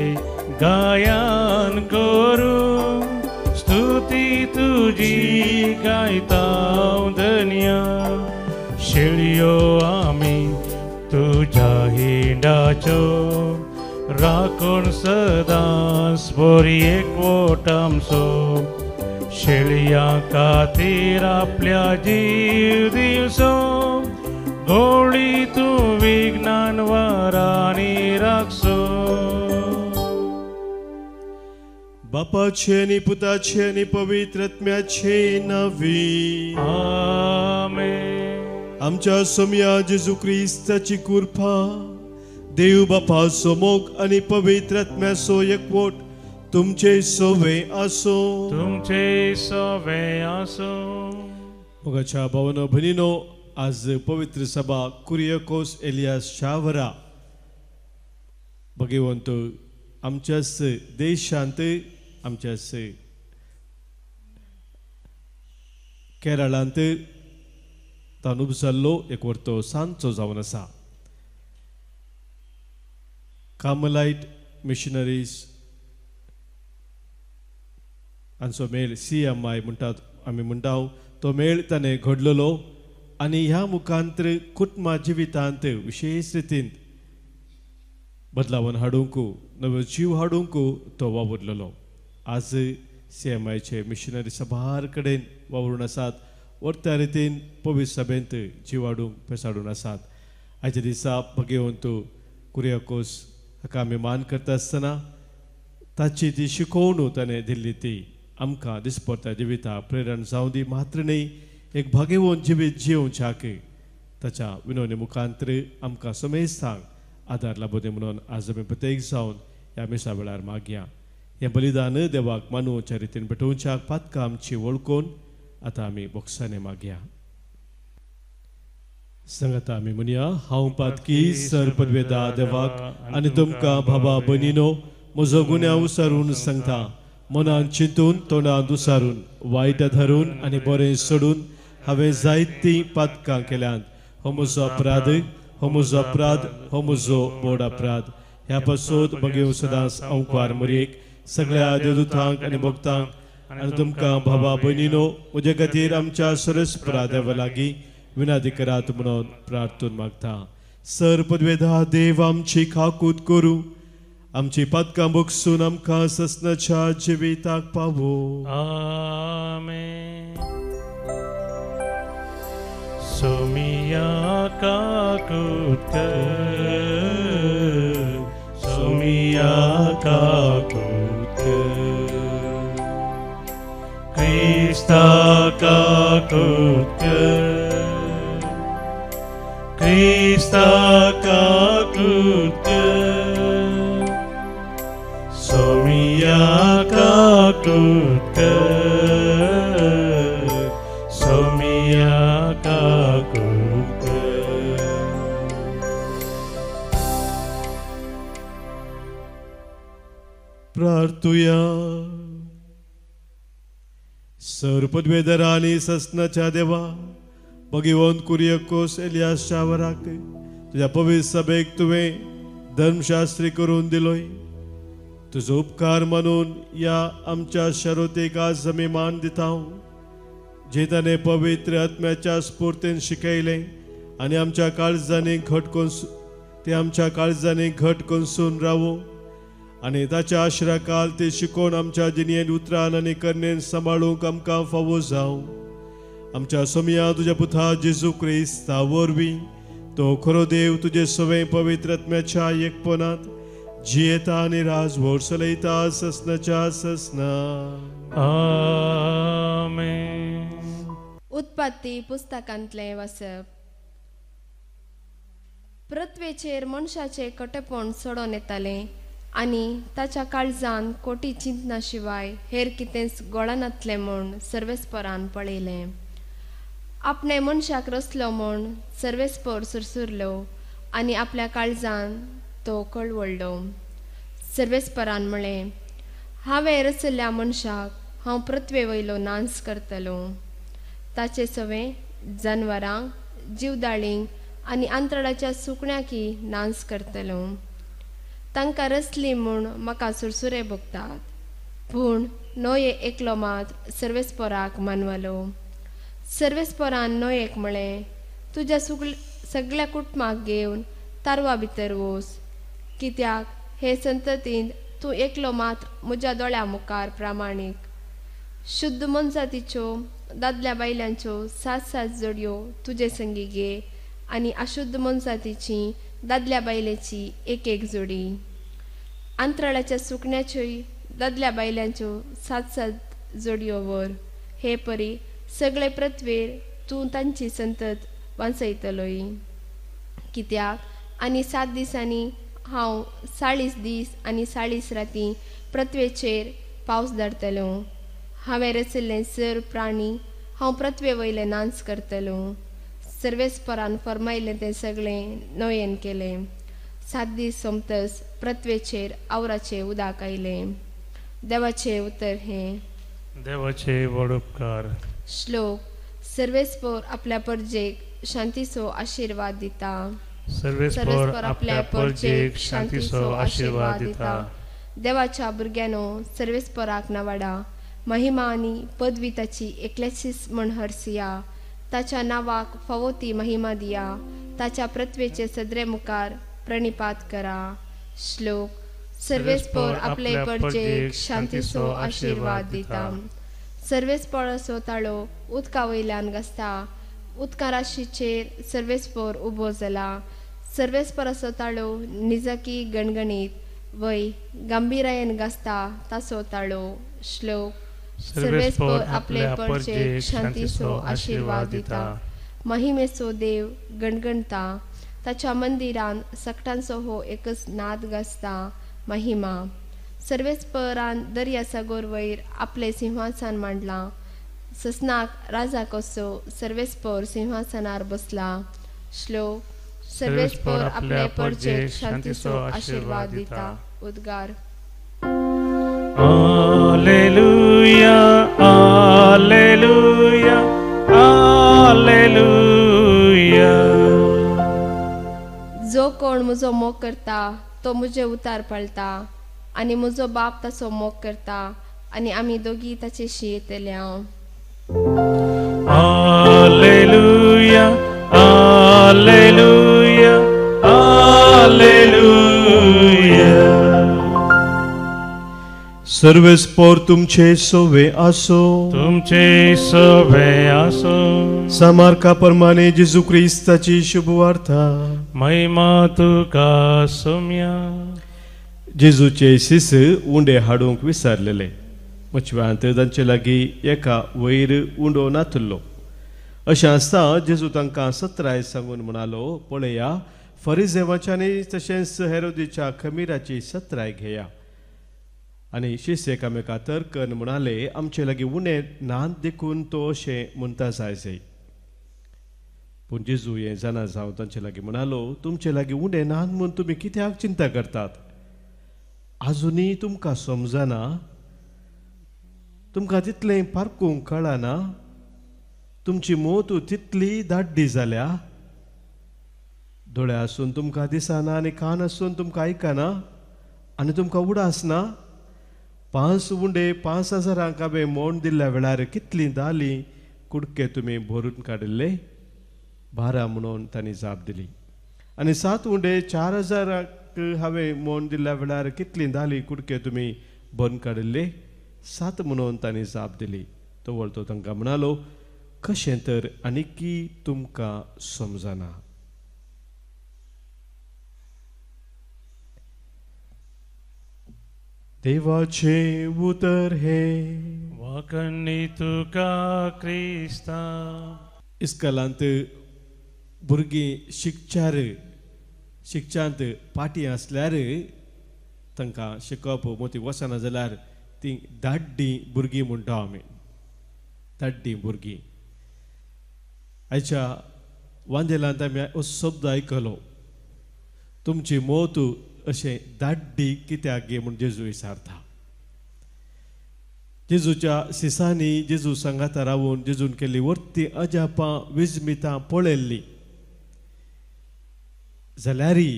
गायन करू स्तुती तुझी गायताव धन्या शेळयो आम्ही तुझ्या हिंडाचो राखून सदांच बरी एकवट आमचो शेळया खातीर आपल्या जीव दिवचो गोळी तूं विज्ञान वरांनी राखचो बापाचे आणि पुताचे आणि पवित्र आत्म्याचे नावी आमेन आमच्या सोम्या जेजू ख्रिस्ताची कृपा देव बापा सोमोग आणि पवित्र आत्म्याचो एकवट तुमचे सोवे आसो तुमचे सोवे आसो मोगाच्या भावनो भनिनो आज पवित्र सभा कुरियाकोस एलियास शावरा भगवंत आमच्याच देशांत आमच्याच केरळांत तानुब जाल्लो एक वर्तो सांचो जावन आसा Carmelite missionaries हांचो मेळ CMI म्हणटात आमी म्हणटाव तो मेळ ताणें घडलेलो आनी ह्या मुखांतर कुटुंबा जिवितांत विशेष रितीन बदलावन हाडूंक नवो जीव हाडूंक तो वावुरलेलो आज CMIचे मिशनरी सभार कडेन वावरून आसात वर्त्या रितीन पवित्र सभेंत जीव हाडूंक पेसाडून आसात आयच्या दिसा भगवंत कुरियाकोस हाका आमी मान करता आसतना ताची ती शिकोवण ताणें दिल्ली ती आमकां दिसपट्ट्या जिविता प्रेरण जावं दी मात्र न्ही एक भाग्यवन जिवीत जिवच्याक ताच्या विनवणे मुखांतर आमकां समेस्तांक आदार लाभूं दी म्हणून आज आमी प्रत्येक जावन ह्या मिसा वेळार मागया हें बलिदान देवाक मानूच्या रितीन भेटोवच्याक पातकां आमची वळखून आतां आमी बोक्सांनी मागया संगता आमी म्हणया हांव पातकी सरपदवेदा देवाक आनी तुमकां भावा भयणीनो म्हजो गुन्यांव विसरून सांगता मनान चिंतून तोंडांत उसारून वायट धरून आनी बरें सोडून हांवें जायतीं पातकां केल्यांत हो म्हजो अपराध हो म्हजो अपराध, हो म्हजो मोड अपराध. ह्या पासून मगे सदांच अंकवार मरेक सगळ्या देवदूतांक आनी भक्तांक आनी तुमकां भावा भयणीनो म्हजे खातीर आमच्या सरस्परा देवा लागीं विनादी करात म्हणून प्रार्थून मागता. सर पदवेदा देव आमची खाकूत करूं, आमची पदकां बगसून आमकां ससनाच्या जिविताक पावो. आमेन. सोमिया काकूत सोमिया काकूत Krista kakut Krista kakut Somia kakut Somia kakut प्रार्थुया. सर पदवेदरांनी ससनाच्या देवा भगवंत कुरियकोस एलियासच्या वराक तुझ्या पवित्र सभेक तुवें धर्मशास्त्री करून दिलोय. तुजो उपकार मानून या आमच्या शारोतेक आज आमी मान दिता हांव, जे ताणें पवित्र आत्म्याच्या स्फूर्तीन शिकयलें आनी आमच्या काळजांनी घट करून रावो आनी ताच्या आश्रयाखाल ते शिकोवन आमच्या जिणेंत उतरान आनी करणेन सांबाळूंक आमकां फावो जावं. आमच्या सोमिया तुज्या पुता जेजू क्रिस्ता वरवीं तो खरो देव तुजे सवे पवित्र आत्म्याच्या एकपणांत जियेता आनी राजभर चलयता ससनाच्या ससना. आमेन. उत्पत्ती पुस्तकांतलें वाचप. पृथ्वेचेर मनशाचे कटेपण सोडून येतालें आनी ताच्या काळजान कोटी चिंतना शिवाय हेर कितेंच गोळानातलें म्हूण सर्वेस्परान पळयलें. आपणे मनशाक रचलो म्हूण सर्वेस्पर सुरसुरलो आनी आपल्या काळजान तो कळवळ्ळो. सर्वेस्परान म्हळें, हांवें रचयल्ल्या मनशाक हांव पृथ्वे वयलो नाश करतलो. ताचे सवे जानवरां, जीवदाळींक आनी आंतरडाच्या सुकण्याकी नाश करतलो. तांकां रचली म्हूण म्हाका सुरसुरे भोगतात, पूण नोये एकलो मात सर्वेस्पराक मानवलो. सर्वेस्परान नोयेक म्हळें, तुज्या सगळ्या कुटुंबाक घेवन तारवा भितर वच, कित्याक हे संततींत तूं एकलो मात म्हज्या दोळ्या मुखार प्रामाणीक. शुद्ध मनजातीच्यो दादल्या बायलांच्यो 7 जोडयो तुजे संगी घे आनी अशुद्ध मनजातीची दादल्या बायलेची एक जोडी. अंतराळाच्या सुकण्याच्योय दादल्या बायलांच्यो 7 जोडयो वर. हे परी सगळे पृथ्वेर तूं तांची संतत वांचयतलोय. कित्याक आनी 7 दिसांनी हांव 40 दीस आनी 40 राती पृथ्वेचेर पावस धाडटलो. हांवें रचयल्ले सर प्राणी हांव पृथ्वे वयले नाश करतलो. सर्वेस्परान फरमायलें तें सगळें नोयेन केलें. 7 दीस सोमतस पृथ्वेचेर आवराचें उदक आयलें. देवाचें उतर हें. देवाचे व्हड उपकार. श्लोक. सर्वेस्पर आपल्या परजेक शांतीचो आशीर्वाद दिता. सर्वेस्पर आपल्या परजेक शांतीचो आशीर्वाद दिता. देवाच्या भुरग्यानो सर्वेस्पराक नावाडा. महिमा आनी पदवी ताची एकल्याचीच म्हण हरसिया. ताच्या नावाक फावो ती महिमा दिया. ताच्या पृथ्वेचे सदरे मुखार प्रणिपात करा. श्लोक. सर्वेस्पर आपले परजेक शांतीचो आशीर्वाद दिता. सर्वेस्पराचो ताळो उदका वयल्यान घसता. उदका राशीचेर सर्वेस्पर उबो जाला. सर्वेस्पराचो ताळो निजकी गणगणीत वय गंभीरायेन घसता ताचो ताळो. श्लोक. सर्वेस्पर आपले परजेक शांतीचो आशीर्वाद दिता. महिमेचो देव गणगणता. ताच्या मंदिरान सकटांचो हो एकच नाद घसता. महिमा. सर्वेस्परान दर्या सागोर वयर आपले सिंहासन मांडलां. ससनाक राजा कसो सर्वेस्पर सिंहासनार बसला. श्लोक. सर्वेस्पर आपले परजेक शांतीचो आशीर्वाद दिता. उद्गार. Alleluia, Alleluia, Alleluia. कोण म्हजो मोग करता तो म्हजे उतार पळता आनी म्हजो बाप ताचो मोग करता आनी आमी दोगी ताचेशी येतले हांव. Alleluia, Alleluia, Alleluia. सर्वेस्पोर तुमचे सोवे आसो. तुमचे सोवे आसो. सामार्का प्रमाणे जेजू क्रिस्ताची शुभवार्ता. महिमा तुका सोम्या. जेजूचे शिस उंडे हाडूंक विसरलेले. मुचव्यांत तांचे लागीं एका वयर उंडो नातल्लो. अशें आसता जेजू तांकां सत्राय सांगून म्हणालो, पळया फरिसेवांच्यानी तशेंच हेरोदीच्या खमीराची सत्राय घेया. आनी शिस एकामेका तर्कन म्हणाले, आमचे लागीं उणें नान देखून तो अशें म्हणटा जायचे. पूण जेजू हें जाणा जावन तांचे लागीं म्हणालो, तुमचे लागीं उणें नान म्हूण तुमी कित्याक चिंता करतात? आजुनी तुमकां समजना? तुमकां तितलें पारकूंक कळना? तुमची मोत तितली धाड्डी जाल्या? दोळे आसून तुमकां दिसना आनी कान आसून तुमकां आयकना आनी तुमकां उडास ना? 5 उंडे 5,000 हांवें मोड दिल्ल्या वेळार कितलीं दालीं कुडके तुमी भरून काडिल्ले? 12 म्हणून तांणी जाप दिली. आनी 7 उंडे 4,000 हांवें मोड दिल्ल्या वेळार कितलीं दालीं कुडके तुमी भरून काडिल्ले? 7 म्हणून तांणी जाप दिली. तो वळतो तांकां म्हणालो, कशें तर आनीकी तुमकां समजना? देवाचे उतर हे. वाकणी तुका क्रिस्ता. इस्कलांत भुरगीं शिक्षांत पाटी आसल्यार तांकां शिकप मोती वचना जाल्यार ती धाड्डी भुरगीं म्हणटा आमी. धाड्डी भुरगीं. आयच्या वांदेलांत आमी हो शब्द आयकलो, तुमची मोत अशें धाड्डी कित्याक गे म्हूण जेजू विचारता. जेजूच्या सिसांनी जेजू सांगाता रावून जेजून केल्ली वर्ती अजापां विजमितां पळयल्लीं जाल्यारी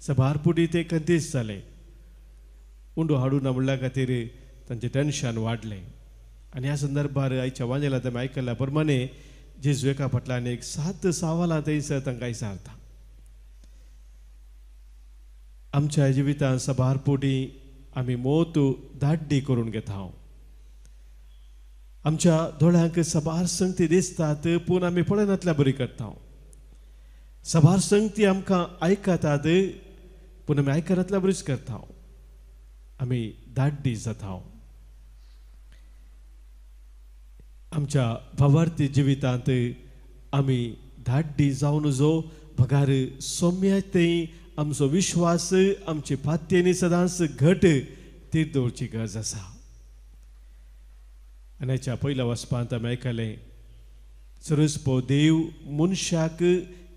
सबारपुडी ते कंतीस जाले. उंडो हाडून म्हणल्या खातीर तांचें टेन्शन वाडलें. आनी ह्या संदर्भार आयच्या वांजेलांत आमी आयकल्या प्रमाणे जेजू एका फाटल्यान एक 7 सवालां थंयसर तांकां विचारता. आमच्या जिवितांत सबारपुडी आमी मोत धाड्डी करून घेता. आमच्या दोळ्यांक सबार संगती दिसतात पूण आमी पळयनातल्या बरी करता. सबार संगती आमकां आयकतात पूण आमी आयकनातल्या बरीच करता. आमी धाड्डी जाता. आमच्या भावार्थी जिवितांत आमी धाड्डी जावन जो भगार सौम्यतेय आमचो विश्वास आमची पात्येनी सदांच घट ती दवरची गरज आसा. आनी हेच्या पयल्या वचपांत आमी आयकलें, सर्वस्पो देव मनशाक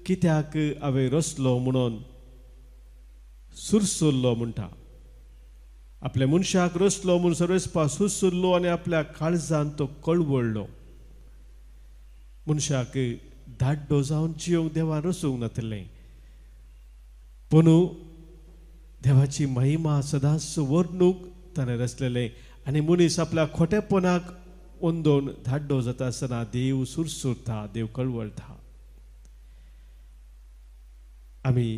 कित्याक हांवें रचलो म्हणून सुरसुरलो म्हणटा. आपल्या मनशाक रचलो म्हूण सर्वस्पा सुरसुरलो आनी आपल्या काळजांत तो कळवळलो. मनशाक धाड्डो जावन जिवंक देवान रचूंक नातलें. पूण देवाची महिमा सदांच वर्णूक ताणें रचलेलें. आनी मनीस आपल्या खोटेपणाक ओंदोन धाड्डो जाता आसतना देव सुरसुरता, देव कळवळटा. आमी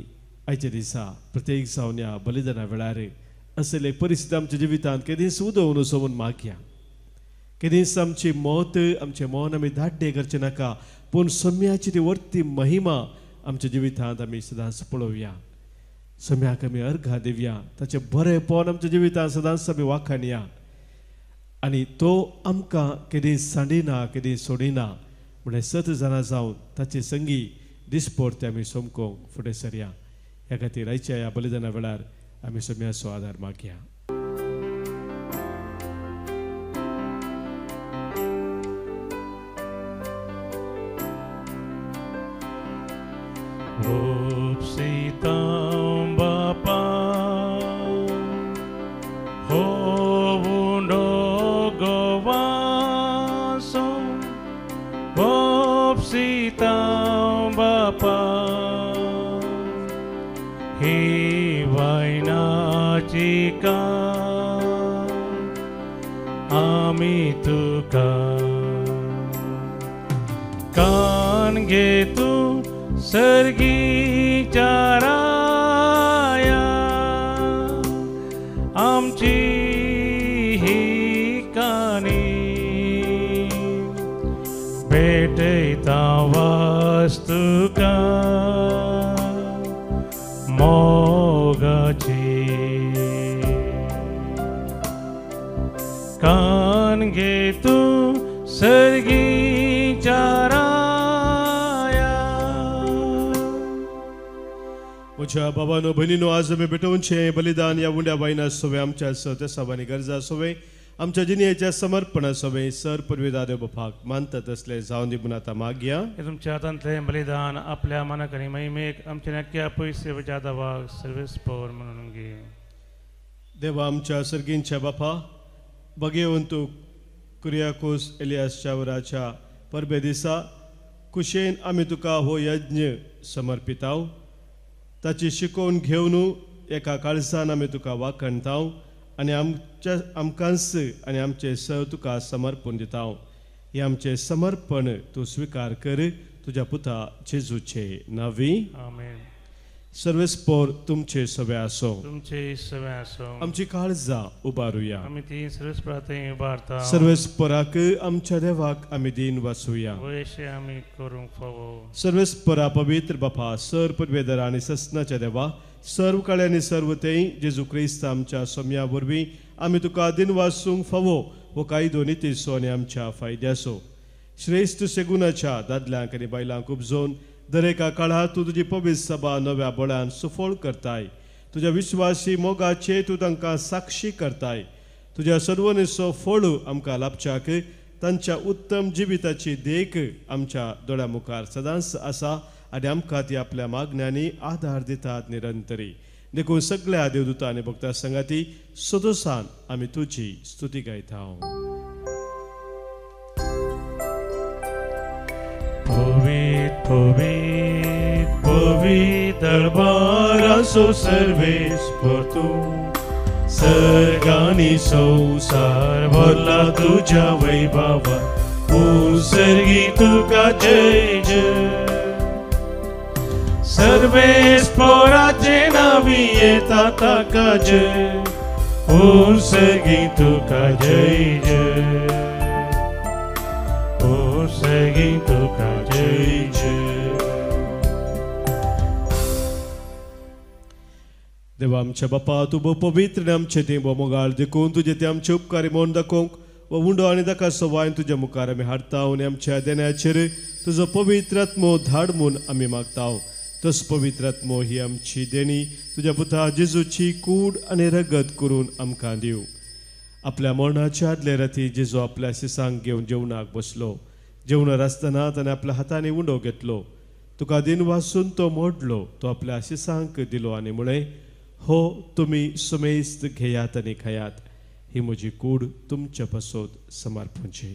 आयच्या दिसा प्रत्येक जावन ह्या बलिदाना वेळार असले परिस्थिती आमच्या जिवितांत केदीस उदोवन असो म्हूण मागया. केदीस आमची मोत आमचें मन आमी धाड्डे करचें नाका, पूण सम्याची ती वर्ती महिमा आमच्या जिवितांत आमी सदांच पळोवया. सम्याक आमी अर्घा दिवया. ताचें बरेंपण आमच्या जिवितांत सदांच आमी वाखाणया. आनी तो आमकां केदीस सांडिना, केदीस सोडिना म्हणून सत जाणां जावन ताचे संगी दिसपरते आमी सोमकोंक फुडें सरया. ह्या खातीर आयच्या ह्या बलिदाना वेळार आमी सम्याचो आदार मागया. Bapa, Hovundo Govaso, Bopsita Bapa, आमची आमी तुका कान घे तू सर्गीच्या राया आमची ही कानी भेटयता वास्तुका मोगाची कान घे तू सर्गीच्या राया. म्हज्या बाबानो भयणीनो, आज आमी भेटोवनचें बलिदान ह्या उंड्या बायना सोवे आमच्या सत्य साबानी गरजा सोवे आमच्या जिणेच्या समर्पणा सोवे सर पदवी दादेव बापाक मानता तसले जावन दी म्हणून आतां मागया. तुमच्या हातांतलें बलिदान आपल्या मनाक आनी महिमेक आमच्या नक्क्या पयसे जादवाक सर्वेस्पोर म्हणून घे. देवा आमच्या सर्गींच्या बापा, भगवंतू कुरियाकोस एलियासच्या वराच्या परबे दिसा कुशेन आमी तुका हो यज्ञ समर्पिताव. ताची शिकोवन घेवन एका काळजान आमी तुका वाखणताव आनी आमकांच आनी आमचे स तुका समर्पण दिताव. हे आमचे समर्पण तूं स्विकार कर तुज्या पुता जेजूचे नावी. आमेन. सर्वेस्पोर तुमचे सवे आसो. तुमचे सवे आसो. आमची काळजां उबारुया. आमी ती सर्वेस्परांत उबारता. सर्वेस्पराक आमच्या देवाक आमी दिन वाचुया. वयशे आमी करूंक फावो. सर्वेस्परा पवित्र बापा, सर पदवेदर आनी ससनाच्या देवा, सर्व काळे आनी सर्व तें जेजू क्रिस्त आमच्या सोम्या वरवीं आमी तुका दिन वाचूंक फावो हो कायदो नितीसो आनी आमच्या फायद्याचो. श्रेष्ठ सेगुनाच्या दादल्यांक आनी बायलांक उपजोवन दरेका काळात तूं तुजी पवित्र सभा नव्या बळान सुफोळ करताय. तुज्या विश्वासी मोगाचे तूं तांकां साक्षी करताय. तुज्या सर्वनिसो फळ आमकां लाभच्याक तांच्या उत्तम जिविताची देख आमच्या दोळ्या मुखार सदांच आसा आनी आमकां ती आपल्या मागण्यांनी आधार दितात निरंतरी. देखून सगळ्या देवदूतां आनी भक्तां संगाती सदोसान आमी तुजी स्तुती गायता. Povit, povit, povit darbaraso सर्वेस्पर तू सर्गानी संसार भरला तुझ्या वैभवा सर्गी तुका जय जय. सर्वेस्पराचे नावी येता ताका जय सर्गी तुका जय जय. सर्गी तुका जय जय. देवा आमच्या बापा, तूं भोव पवित्र आनी आमचें तें भोव मोगाळ देखून तुजें तें आमचे उपकारी मोन दाखोवंक वो उंडो आनी ताका सवायन तुज्या मुखार आमी हाडटा आनी आमच्या देण्याचेर तुजो पवित्र आत्मो धाड म्हूण आमी मागताव. तस पवित्र आत्मो ही आमची देणी तुज्या पुता जेजूची कूड आनी रगत करून आमकां दिव. आपल्या मरणाच्या आदले राती जेजू आपल्या शिसांक घेवन जेवणाक बसलो. जेवणार आसतना ताणें आपल्या हातांनी उंडो घेतलो. तुका दिन वाचून तो मोडलो. तो आपल्या शिसांक दिलो आनी म्हळें, हो तुमी सुमेस्त घेयात आनी खायात. ही म्हजी कूड तुमच्या पासत समर्पणची.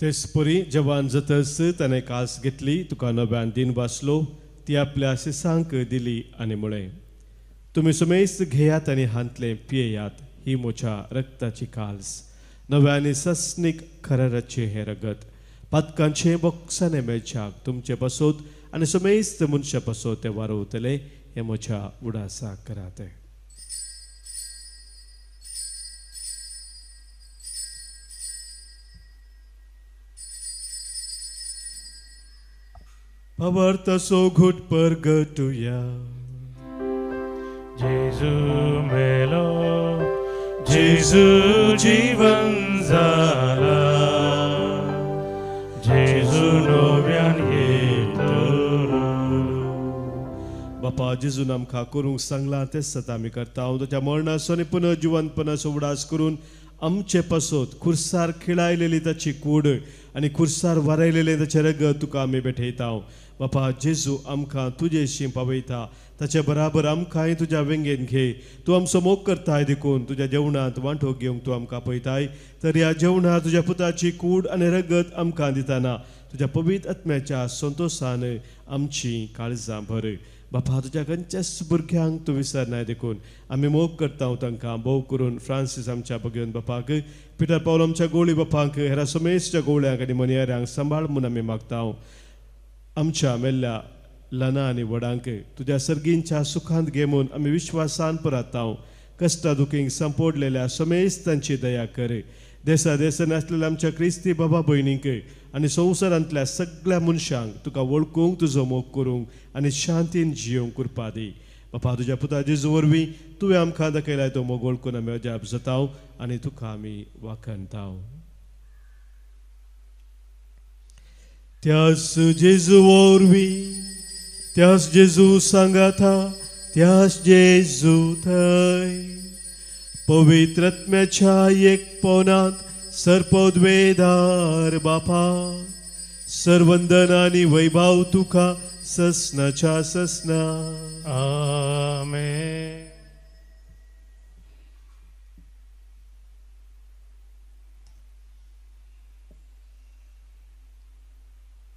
तेच परी जवान जातस ताणें कास घेतली. तुका नव्यान दिन वाचलो. ती आपल्या शिसांक दिली आनी म्हळें, तुमी सुमेस्त घेयात आनी हांतले पियेयात. ही म्हज्या रक्ताची काल्स, नव्यानी सस्नीक खरराचे हे रगत. पातकांचे बोक्साने मेळच्याक तुमचे पासत आनी सुमेस्त मनशा पासत ते वारवतले. हे म्हज्या उडासाक करात. Pavartaso घुट परगटुया. जेजू मेलो, जेजू जीवन जाला, जेजू नव्यान येतलो. बापा जेजून आमकां करूंक सांगलां तेच आतां आमी करता. ताच्या मरणाचो आनी पुनः जिवंतपणाचो उडास करून आमचे पासत खुर्सार खिळायलेली ताची कूड आनी खुर्सार वारयलेले ताचे रगत तुका आमी भेटयता. बापा जेजू आमकां तुजेशी पावयता ताचे बराबर आमकांय तुज्या वेंगेन घे तूं आमचो मोग करताय देखून तुज्या जेवणांत वांटो घेवंक तूं आमकां पळयताय तर ह्या जेवणांत तुज्या पुताची कूड आनी रगत आमकां दितना तुज्या पवित्र आत्म्याच्या संतोशान आमची काळजां भर बापा तुज्या खंयच्याच भुरग्यांक तूं विसरनाय देखून आमी मोग करता तांकां भोव करून फ्रांसीस आमच्या भगिवन बापाक पिटर पावल आमच्या गोळी बापांक हेरा समेशच्या गोळ्यांक आनी मनियाऱ्यांक सांबाळ म्हूण आमी मागता आमच्या मेल्ल्या ल्हाना आनी व्हडांक तुज्या सर्गींच्या सुखांत घे म्हूण आमी विश्वासान पराता कश्टा दुखींक संपोडलेल्या समेश तांची दया कर देसा देसान आसलेल्या आमच्या क्रिस्ती बाबा भयणींक आनी संवसारांतल्या सगळ्या मनशांक तुका वळखूंक तुजो मोग करूंक आनी शांतीन जियोंक कृपा दी बापा तुज्या पुता जेजू वरवीं तुवें आमकां दाखयलाय तो मोग वळखून आमी अजाप जाता आनी तुका आमी वाखणता त्यास जेजू वरवीं त्यास जेजू सांगाता त्यास जेजू थंय पवित्र आत्म्याच्या एकपणांत सर्पोद्वेदार बापा सर्वंदन आनी वैभव तुका ससनाच्या ससना आमेन.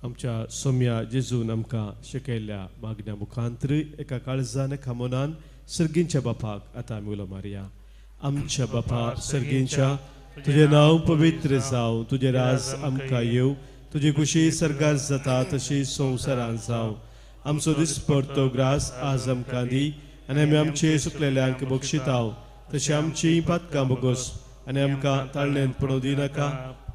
आमच्या सोम्या जेजून आमकां शिकयल्ल्या मागण्या मुखांतर एका काळजान एका मनान सर्गींच्या बापाक आतां आमी उलो मारया. आमच्या बापा सर्गींच्या तुझे नाव पवित्र जावं तुझे राज आमकां येवं तुजी खुशी सर्गार जाता तशी संवसारांत जावं आमचो दिसपडतो ग्रास आज आमकां दी आनी आमी आमचे सुकलेल्यांक बक्षिता तशी आमची पातकां बगोस आनी आमकां ताळणेंत पडूं दिनाका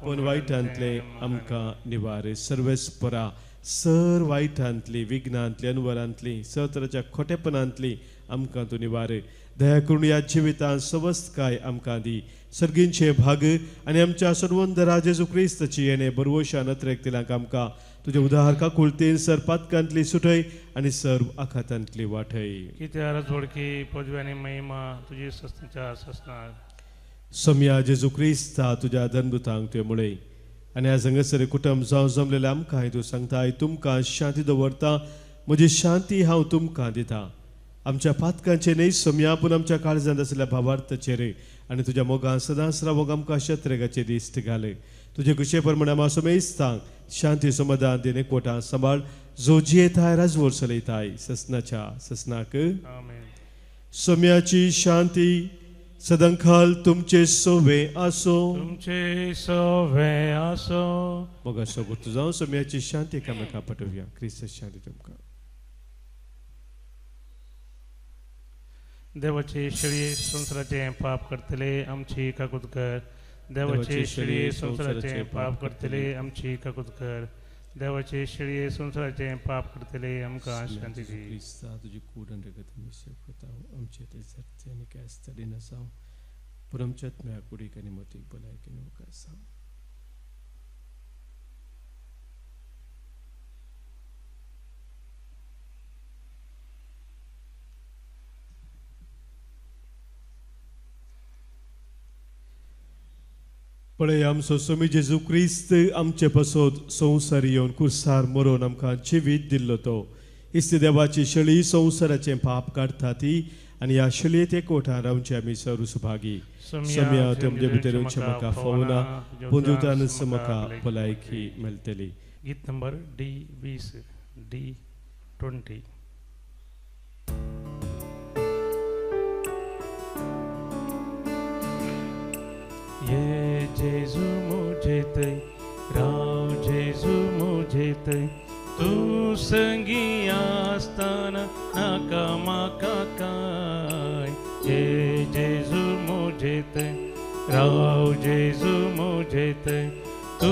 पण वायटांतले आमकां निवार सर्वेस्परा सर वायटांतली विघ्नांतली अनवरांतली सतराच्या खोटेपणांतली आमकां तूं निवार दया करून ह्या जिवितांत सवस्तकाय आमकां दी सर्गींचे भाग आनी आमच्या सर्वंदरा जेजू क्रिस्ताची येणे बरवशा नत्रेक तिलांक आमकां तुजे उदार काकुळतेन सर पातकांतली सुटय आनी सर्व आखातांतली वाटय कित्या राजवडकी पदवी आनी महिमा तुजी सस्तीच्या ससनार सोम्या जेजू क्रिस्ता तुज्या धनदुतांक तुवें मुळे आनी ह्या संगसर कुटुंब जावं जमलेल्या आमकांय तूं सांगताय तुमकां शांती दवरता म्हजी शांती हांव तुमकां दिता आमच्या पातकांचे न्हय सोम्या पूण आमच्या काळजांत आसलेल्या भावार्थाचेर आनी तुज्या मोगान सदांच रावोंक आमकां शत्रेगाचे दिश्ट घाल तुजे कुशे प्रमाणे आमी समेस्तांक शांती समाधान दिन एकवटां सांबाळ जो जियेताय राजवड चलयताय ससनाच्या ससनाक सोम्याची शांती सदांखाल तुमचे सोवे आसो तुमचे सोवे आसो मोगाचो गुर्तू जावं सोम्याची शांती एकामेकां पाठोवया क्रिस्त शांती तुमकां देवाचे शिळे संसाराचे पाप करतले आमची काकूत कर देवाचे शिळे संसाराचे पाप करतले आमची काकूत कर देवाचे शिळे संसाराचे पाप करतले आमकां शांती दी क्रिस्ता तुजी कूड आनी रगत आमी सेवता आमचे ते सर्ते आनी कायस्ताडी नसाव पूण आमच्या आत्म्या कुडीक आनी मतीक भलायकी नवका आसा पळय आमचो सोमी जेजू क्रिस्त आमचे पासत संवसार येवन कुर्सार मरोन आमकां जिवीत दिल्लो तो इस्त देवाची शळी संवसाराचें पाप काडटा ती आनी ह्या शळयेत एकवटां रावचे आमी सर्व सुभागी सोम्या तुमचे भितर येवचें म्हाका फावना पूण दिवतानच म्हाका भलायकी मेळटली. गीत नंबर D20 D20 ये जेजू मुझे तै राव जेजू मुझे तै तू संगी आसतना नाका म्हाका काय ये जेजू मुझे तै राव जेजू मुझे तै तू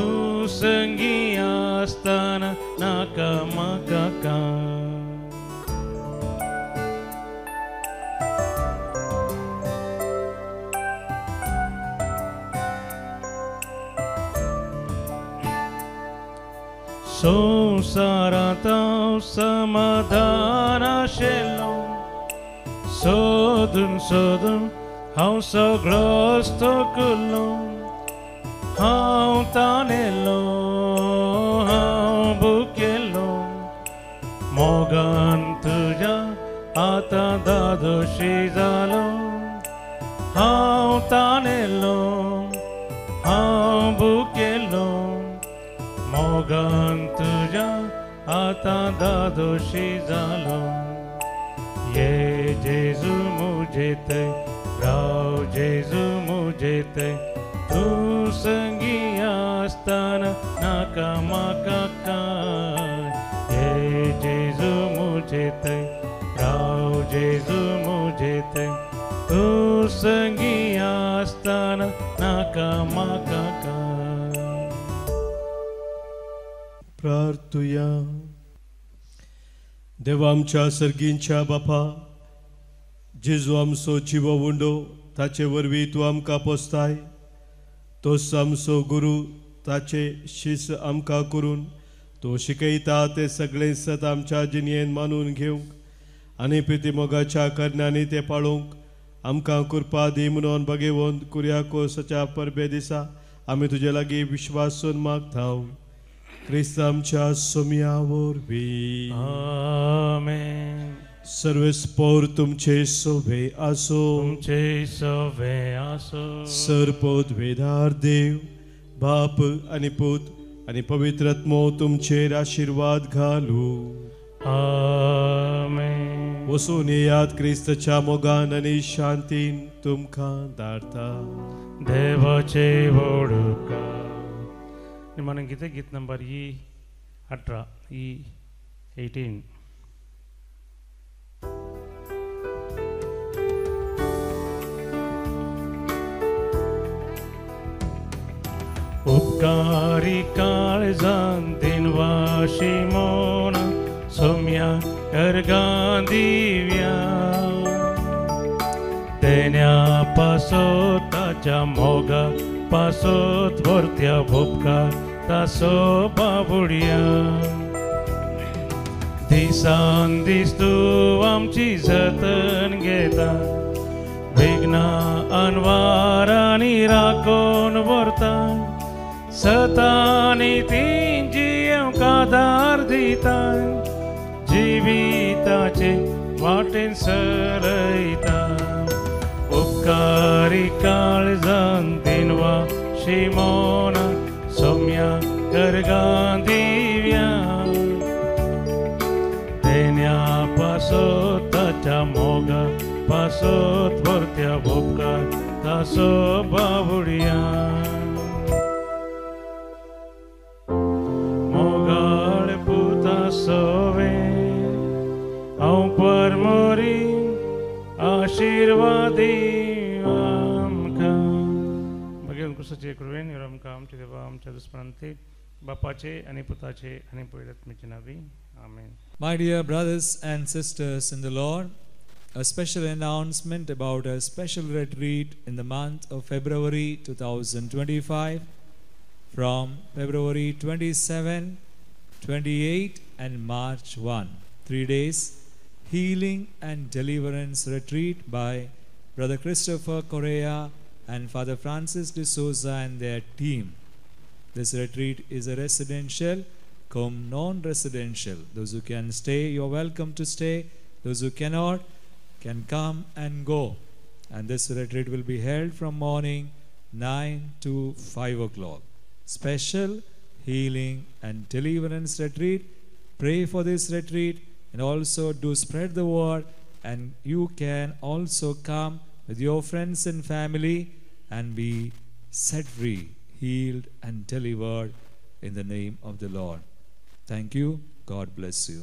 संगी आसतना नाका म्हाका काय संसारांत हांव समाधान आशिल्लो सोदून सोदून हांव सगळोच थकलो हांव ताणेलो हांव भुकेलो आतां दादोशी जालो हांव ताणेलो हांव भुकेलो मोगान तुज्या आतां दादोशी जालो ये जेजू मुझे ते राव जेजू मुझे ते तूं संगी आसतना नाका म्हाका काय ये जेजू मुझे ते राव जेजू मुझे ते तूं संगी आसतना नाका म्हाका काय. प्रार्थुया. देवा आमच्या सर्गींच्या बापा जेजू आमचो जिवो उंडो ताचे वरवीं तूं आमकां पोसताय तोच आमचो गुरू ताचे शिस आमकां करून तूं शिकयता ते सगळे सत आमच्या जिणयेन मानून घेवंक आनी प्रितीमोगाच्या करण्यांनी ते पाळूंक आमकां कृपा दी म्हणून भगेवंत कुर्याकोसाच्या परबे दिसा आमी तुजे लागीं विश्वासून मागतांव क्रिस्त आमच्या सोम्या वरवीं. आमेन. सर्वेस्पोर तुमचे सोबे आसो तुमचे सोबे आसो. सरपोत वेदार देव बाप आनी पूत आनी पवित्र आत्मो तुमचेर आशीर्वाद घालू. आमेन. वसून येयात क्रिस्तच्या मोगान आनी शांतीन तुमकां धाडटा. देवाचे वडका. मन गीते गीत नंबर 18 18. उपकारी काळजान दिनवाशी मोना सोम्या करगां दिव्या तेन्या पासो ताच्या मोगा पासोत वर्त्या भोपका तासो बाबुड्या दिसान दीस तूं आमची जतन घेता विघ्ना अनवारांनी राखून व्हरता सतांनी तींची आमकां आदार दिता जिविताचे वाटेन सरयता उपकारी काळजान दिनवा शिमोना सोम्या करगां दिव्या तेन्या पासोत ताच्या मोगा पासोत वर्त्या भोपका तासो बाबुड्या मोगाळ पुता सोवे हांव परमोरी आशीर्वादी आमकां भगवान कृष्णाचे कृपेन आमकां आमचे देवा आमच्या दुस्मनांते बापाचे आनी पुताचे आनी पवित्र आत्म्याचे नांवी आमेन. My dear brothers and sisters in the Lord, a special announcement about a special retreat in the month of February 2025 from February 27, 28 and March 1. 3 days healing and deliverance retreat by Brother Christopher Correa and Father Francis de Souza and their team. This retreat is a residential cum non-residential. Those who can stay, you are welcome to stay. Those who cannot can come and go. And this retreat will be held from morning 9 to 5 o'clock. Special healing and deliverance retreat. Pray for this retreat and also do spread the word. And you can also come with your friends and family and be set free, healed and delivered in the name of the Lord. Thank you. God bless you.